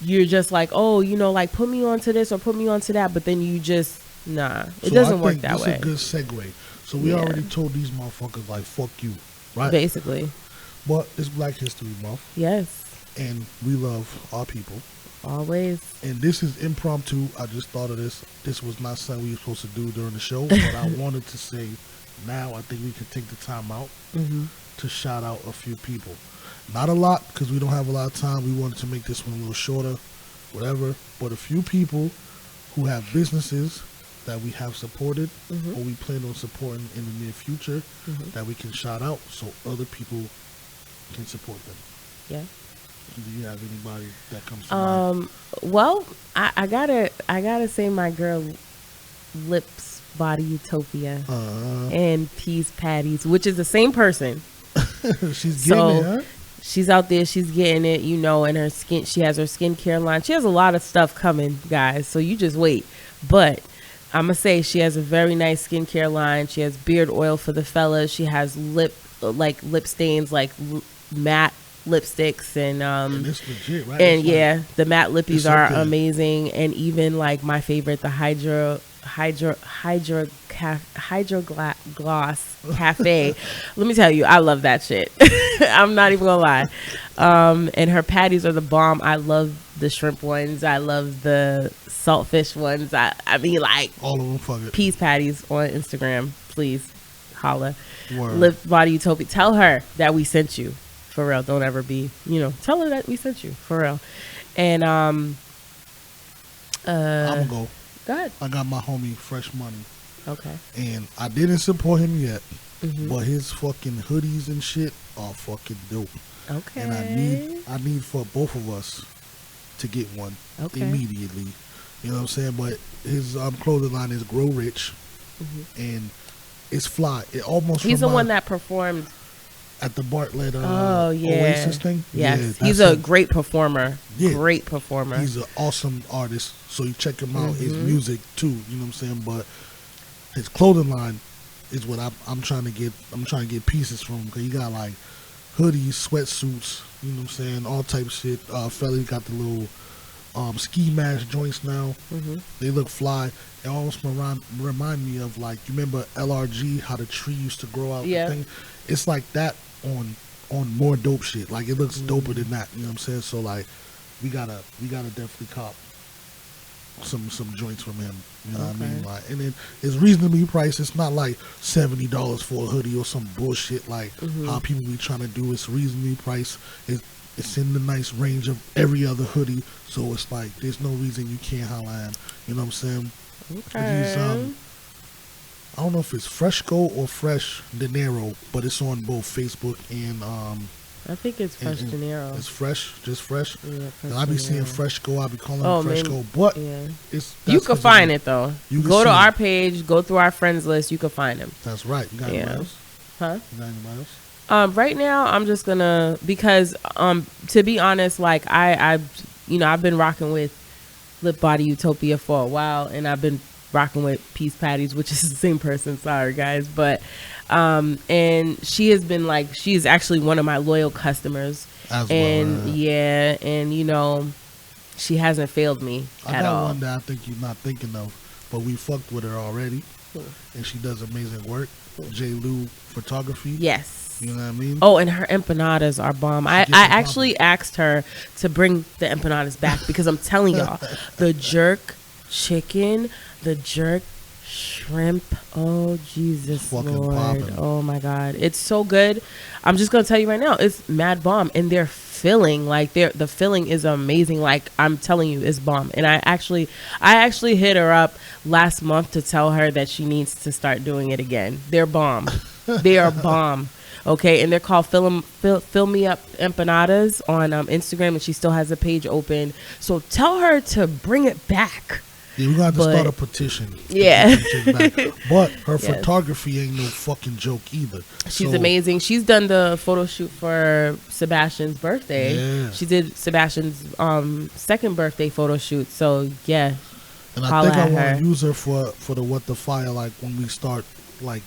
D: you're just like, oh, like put me onto this or put me onto that, but then you just, it doesn't work that way.
C: This is a good segue. So we already told these motherfuckers like, fuck you, right?
D: Basically.
C: But it's Black History Month.
D: Yes.
C: And we love our people.
D: Always.
C: And this is impromptu. I just thought of this. This was not something we were supposed to do during the show, but I wanted to say now I think we can take the time out to shout out a few people. Not a lot, because we don't have a lot of time. We wanted to make this one a little shorter, whatever. But a few people who have businesses that we have supported or we plan on supporting in the near future that we can shout out so other people can support them.
D: Yeah.
C: Do you have anybody that comes to mind?
D: Well, I gotta say my girl Lips Body Utopia and Peas Patties, which is the same person.
C: She's getting it, huh?
D: She's out there, she's getting it, and her skin, she has her skincare line. She has a lot of stuff coming, guys, so you just wait. But I'm gonna say she has a very nice skincare line. She has beard oil for the fellas. She has lip stains, like matte lipsticks, and
C: it's legit, right?
D: And
C: it's
D: the matte lippies are
C: okay.
D: amazing. And even like my favorite, the Hydro Gloss Cafe. Let me tell you, I love that shit. I'm not even gonna lie. And her patties are the bomb. I love the shrimp ones. I love the saltfish ones. I mean, like,
C: all of them. Fuck it.
D: Peas Patties on Instagram, please holla.
C: Word.
D: Live Body Utopia. Tell her that we sent you. For real. Don't ever be, tell her that we sent you. For real. And
C: I'm gonna go.
D: Go ahead.
C: I got my homie Fresh Money.
D: Okay.
C: And I didn't support him yet, but his fucking hoodies and shit are fucking dope.
D: Okay.
C: And I need for both of us to get one immediately. You know what I'm saying? But his clothing line is Grow Rich, and it's fly. It almost
D: he's the one that performed
C: at the Bartlett
D: Oasis
C: thing.
D: Yes,
C: Yeah,
D: he's a great performer.
C: Yeah.
D: Great performer.
C: He's an awesome artist, so you check him out. His music too, you know what I'm saying? But his clothing line is what I'm trying to get. I'm trying to get pieces from, because he got like hoodies, sweatsuits, you know what I'm saying, all type of shit. Fella got the little ski mask joints now. They look fly. It almost remind me of, like, you remember LRG, how the tree used to grow out.
D: Yeah.
C: Thing? It's like that on more dope shit. Like, it looks doper than that. You know what I'm saying? So like, we gotta definitely cop some joints from him. You know what I mean? Like, and then it's reasonably priced. It's not like $70 for a hoodie or some bullshit like how people be trying to do. It's reasonably priced. It's in the nice range of every other hoodie. So it's like, there's no reason you can't holla at him. You know what I'm saying?
D: Okay.
C: He's I don't know if it's Fresco or Fresh Dinero, but it's on both Facebook and
D: I think it's Fresh Dinero.
C: It's Fresh, just Fresh.
D: Yeah,
C: And I be seeing Fresco, I be calling
D: Oh,
C: it Fresco,
D: man.
C: but
D: Yeah.
C: you
D: can find it though.
C: You can
D: go to
C: see
D: our
C: it.
D: page, go through our friends list. You can find him.
C: That's right. You got anybody else?
D: Huh?
C: You got anybody else?
D: Right now, I'm just gonna, because to be honest, like I've been rocking with Lip Body Utopia for a while, and I've been rocking with Peas Patties, which is the same person. Sorry guys, but and she has been like, she's actually one of my loyal customers, and she hasn't failed me at all.
C: I got one that I think you're not thinking of, but we fucked with her already, and she does amazing work. J. Lou Photography.
D: Yes.
C: You know what I mean?
D: Oh, and her empanadas are bomb. I actually asked her to bring the empanadas back, because I'm telling y'all, the jerk chicken, the jerk shrimp, oh Jesus Lord,
C: poppin'.
D: Oh my God, it's so good. I'm just gonna tell you right now, it's mad bomb, and they're filling, like the filling is amazing. Like, I'm telling you, it's bomb. And I actually hit her up last month to tell her that she needs to start doing it again. They're bomb. They are bomb. Okay, and they're called Fill Me Up Empanadas on Instagram, and she still has a page open. So tell her to bring it back.
C: Yeah, we're going to have to start a petition.
D: Yeah.
C: But her photography ain't no fucking joke either.
D: She's amazing. She's done the photo shoot for Sebastian's birthday.
C: Yeah.
D: She did Sebastian's second birthday photo shoot. So, yeah.
C: And I think I want to use her for the What the Fire, like when we start like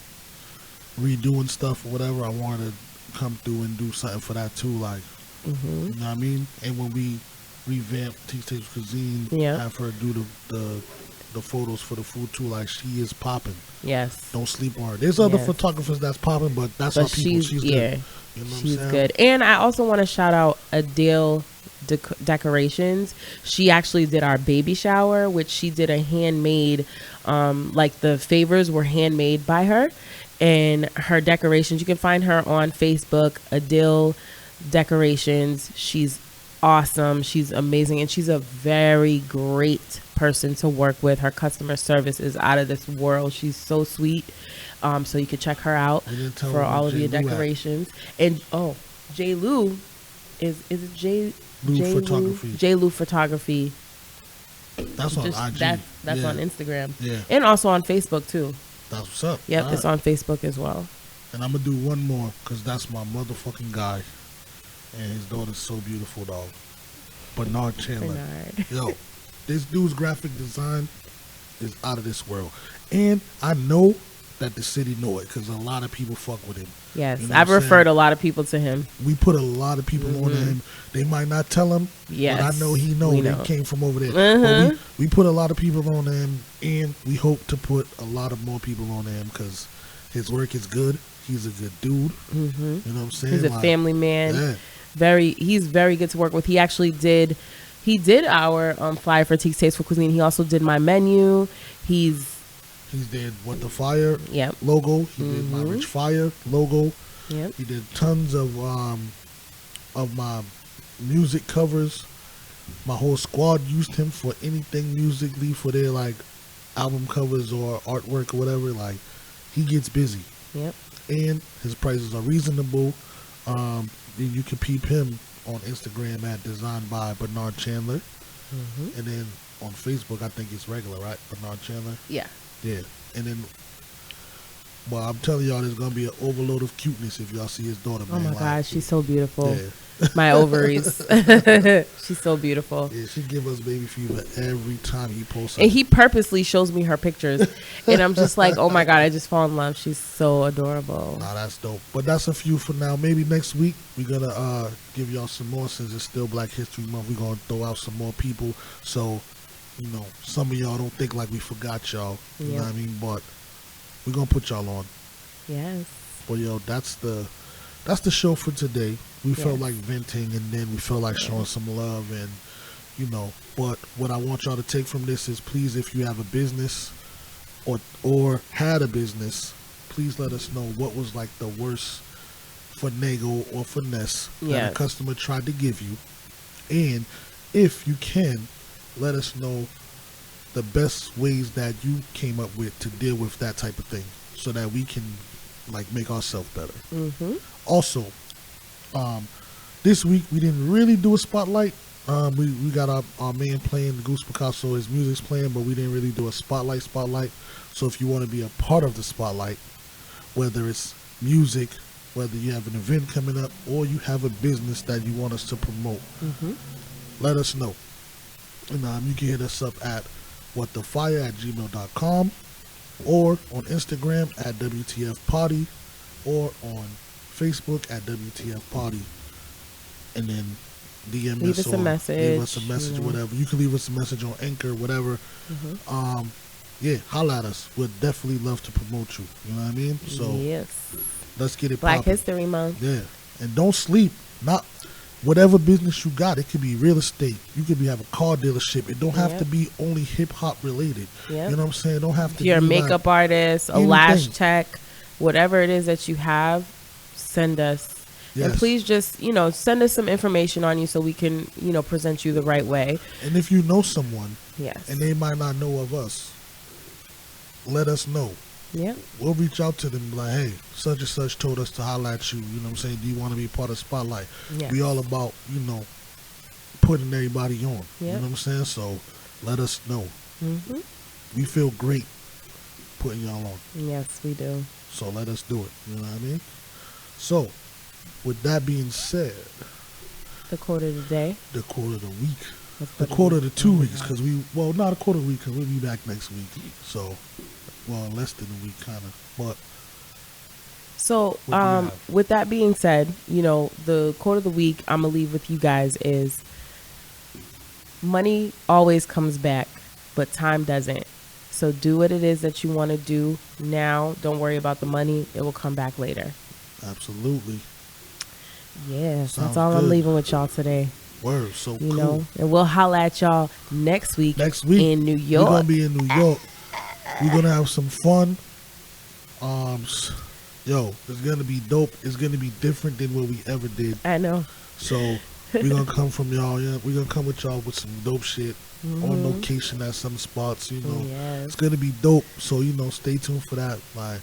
C: redoing stuff or whatever. I want her to come through and do something for that too, like, you know what I mean? And when we revamp Tiek Cuisine, have her do the photos for the food too, like she is popping.
D: Yes.
C: Don't sleep on her. There's other photographers that's popping, but that's our people. She's good. You know
D: she's good. And I also want to shout out Adele Decorations. She actually did our baby shower, which she did a handmade, like the favors were handmade by her, and her decorations. You can find her on Facebook, Adele Decorations. She's awesome. She's amazing, and she's a very great person to work with. Her customer service is out of this world. She's so sweet. So you can check her out for all of your decorations. And J. Lou is it J.
C: Lou Photography.
D: J. Lou Photography.
C: That's on IG.
D: That's on Instagram.
C: Yeah.
D: And also on Facebook too.
C: That's what's up.
D: Yep, it's on Facebook as well.
C: And I'm gonna do one more because that's my motherfucking guy. And his daughter's so beautiful, dog. Bernard Chandler. Yo, this dude's graphic design is out of this world. And I know that the city know it because a lot of people fuck with him.
D: Yes,
C: you know
D: I've referred a lot of people to him.
C: We put a lot of people on him. They might not tell him, but I know he know they came from over there. But we put a lot of people on him, and we hope to put a lot of more people on him because his work is good. He's a good dude. You know what I'm saying?
D: He's a family man. Yeah. He's very good to work with. He actually did our flyer for Tiek's Tasteful Cuisine. He also did my menu. He did What the Fire logo. He did my Rich Fire logo. Yep. He did tons of my music covers. My whole squad used him for anything musically for their like album covers or artwork or whatever. Like he gets busy. Yep. And his prices are reasonable. You can peep him on Instagram at Designed by Bernard Chandler. And then on Facebook, I think it's regular, right? Bernard Chandler? Yeah. Yeah. And then, well, I'm telling y'all, there's going to be an overload of cuteness if y'all see his daughter. Oh,
C: man.
D: my God. She's so beautiful. Yeah. My ovaries. She's so beautiful.
C: Yeah, she give us baby fever every time he posts her.
D: And he purposely shows me her pictures. And I'm just like, oh, my God, I just fall in love. She's so adorable.
C: Nah, that's dope. But that's a few for now. Maybe next week we're going to give y'all some more since it's still Black History Month. We're going to throw out some more people. So, you know, some of y'all don't think like we forgot y'all. You know what I mean? But we're going to put y'all on.
D: Yes.
C: But, yo, that's the show for today. We felt like venting, and then we felt like showing some love, and you know. But what I want y'all to take from this is, please, if you have a business or had a business, please let us know what was like the worst finagle or finesse that a customer tried to give you, and if you can, let us know the best ways that you came up with to deal with that type of thing, so that we can like make ourselves better. Also, this week we didn't really do a spotlight. We got our man playing Goose Picasso, his music's playing, but we didn't really do a spotlight. So if you want to be a part of the spotlight, whether it's music, whether you have an event coming up, or you have a business that you want us to promote, let us know. And you can hit us up at whatthefire@gmail.com, or on Instagram at WTF Party, or on Facebook at WTF Party, and then DM
D: leave us a message.
C: Leave us a message, whatever. You can leave us a message on Anchor, whatever. Holla at us. We'd definitely love to promote you. You know what I mean? So let's get it
D: Black
C: poppin'.
D: History Month.
C: Yeah, and don't sleep. Not whatever business you got. It could be real estate. You could have a car dealership. It don't have to be only hip hop related. You know what I'm saying? It don't have to.
D: If you're a
C: be
D: makeup artist, a lash tech, whatever it is that you have, send us. And please just, send us some information on you so we can, present you the right way.
C: And if you know someone, and they might not know of us, let us know.
D: Yep.
C: we'll reach out to them and be like, hey, such and such told us to holler at you. You know what I'm saying? Do you want to be part of the spotlight?
D: Yes.
C: We all about, putting everybody on.
D: Yep.
C: You know what I'm saying? So let us know.
D: Mm-hmm.
C: We feel great putting y'all on.
D: Yes, we do.
C: So let us do it. You know what I mean? So, with that being said,
D: The quote of the day.
C: the quote of the week.
D: Let's
C: The
D: put it
C: quarter
D: in.
C: of the 2 weeks, because not a quarter of the week, because we'll be back next week. So, less than a week, kind of. But,
D: So,
C: What do you have?
D: with that being said, the quote of the week I'm going to leave with you guys is, money always comes back, but time doesn't. So do what it is that you want to do now. Don't worry about the money. It will come back later.
C: absolutely.
D: Yes,
C: Sounds
D: that's all
C: good.
D: I'm leaving with y'all today.
C: Word. So,
D: You
C: cool.
D: know, and we'll holla at y'all next week.
C: Next week
D: in New York.
C: We're gonna be in New York. We're gonna have some fun. It's gonna be dope. It's gonna be different than what we ever did.
D: I know.
C: So we're gonna come from y'all. Yeah, we're gonna come with y'all with some dope shit on location at some spots.
D: Yes.
C: It's gonna be dope. So stay tuned for that. Like,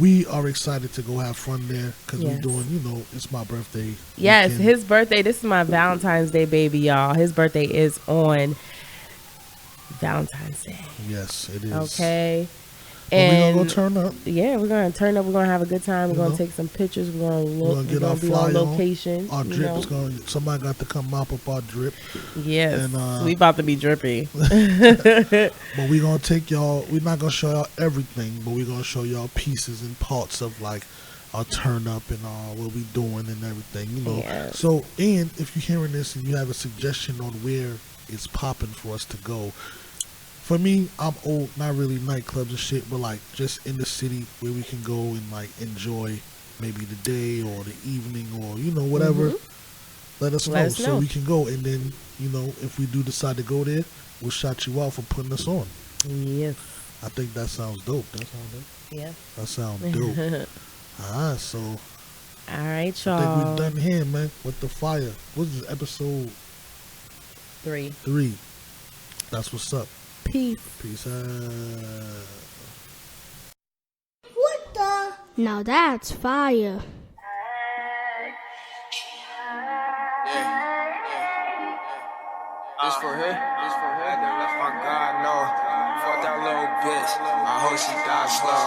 C: we are excited to go have fun there because
D: Yes.
C: we're doing. It's my birthday.
D: Yes,
C: weekend.
D: his birthday. This is my Valentine's Day baby, y'all. His birthday is on Valentine's Day.
C: Yes, it is.
D: Okay.
C: But we're
D: And
C: gonna go turn up.
D: yeah, we're gonna turn up. We're gonna have a good time. We're
C: You
D: gonna
C: know?
D: take some pictures. We're gonna look.
C: We're gonna get our
D: be
C: fly
D: on
C: on.
D: location.
C: Our
D: you
C: drip
D: know?
C: is going. Somebody got to come mop up our drip.
D: Yes,
C: and,
D: we about to be drippy.
C: But we're gonna take y'all. We're not gonna show y'all everything, but we're gonna show y'all pieces and parts of like our turn up and what we doing and everything.
D: Yeah.
C: So, and if you're hearing this and you have a suggestion on where it's popping for us to go. For me, I'm old, not really nightclubs and shit, but like just in the city where we can go and like enjoy maybe the day or the evening or whatever. Let us know so we can go, and then if we do decide to go there, we'll shout you out for putting us on.
D: Yes.
C: I think that sounds dope.
D: Yeah.
C: That sounds dope. Alright, so
D: All right,
C: I think
D: y'all.
C: we're done here, man, with the fire. What's this, episode
D: 3.
C: 3? That's what's up.
D: Peace.
C: Peace out.
A: What the?
C: Now that's fire.
B: This for her? This for her? That's my God, no. Fuck that little bitch. I hope she dies slow.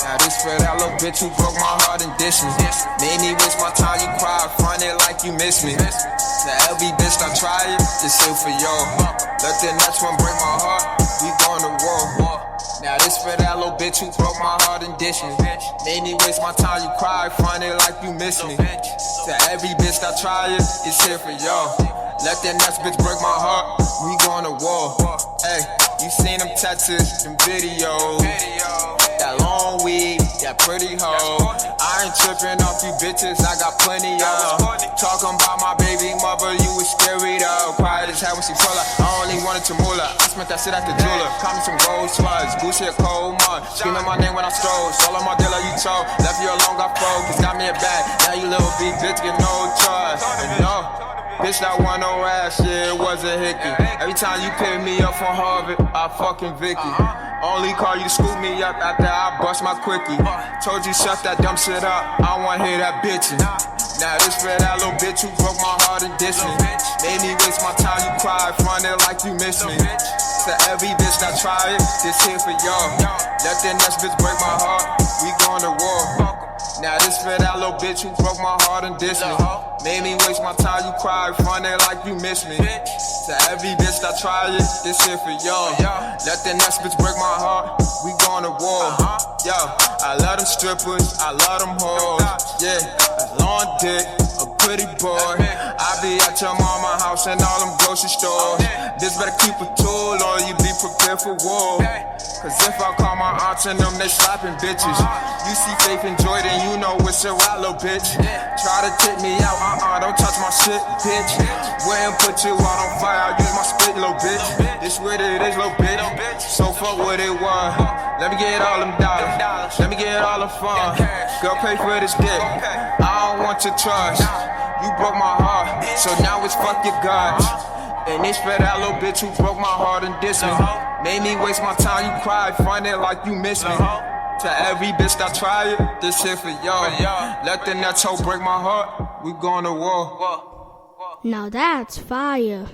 B: Now this for that little bitch who broke my heart and dissed me. Made me waste my time, you cried, front it like you miss me. Now every bitch I try it, it's here for y'all. Let the next one break my heart, we going to war. Now this for that little bitch who broke my heart and dissed me. Made me waste my time, you cried, front it like you miss me. To every bitch I try it, it's here for y'all. Let that next bitch break my heart, we going to war. Hey, you seen them tattoos, them videos. That long wig, that pretty hoe. I ain't tripping off you bitches, I got plenty of. Talking about my baby mother, you was scary though. Quiet as hell when she pull up, I only wanted to moolah. I spent that shit at the jeweler. Call me some gold slugs, Goose a cold mud. Screaming my name when I stroll, solo my dealer you told. Left you alone, got focused, got me a bag. Now you little big bitch get no trust. And no, bitch that want no ass, yeah, it was a hickey. Every time you pick me up from Harvard, I fucking Vicky. Only call you to scoop me up after I bust my quickie. Told you shut that dumb shit up, I wanna hear that bitchin'. Now this for that little bitch who broke my heart and dissed me. Made me waste my time, you cried, front it like you miss me. To every bitch that try it, this here for y'all. Let the next bitch break my heart, we going to war. Now this for that little bitch who broke my heart and dissed me. Made me waste my time, you cried, front it like you miss me. To every bitch that try it, this here for y'all. Let the next bitch break my heart, we going to war. Yo, I love them strippers, I love them hoes. Yeah, a long dick, a pretty boy. I be at your mama house and all them grocery stores. This better keep a tool or you be prepared for war. Cause if I call my aunts and them, they slapping bitches. You see Faith and Jordan, you know it's a right little bitch. Try to take me out, don't touch my shit, bitch. Wouldn't put you out on fire, use my spit, little bitch. This what it is, little bitch. So fuck what it was. Let me get all them dollars, let me get all the fun. Girl, pay for this dick, I don't want your trust. You broke my heart, so now it's fuck your God. And it's for that little bitch who broke my heart and dissed me. Made me waste my time, you cried, find it like you miss me. To every bitch that try it, this shit for y'all. Let the net toe break my heart, we going to war.
A: Now that's fire.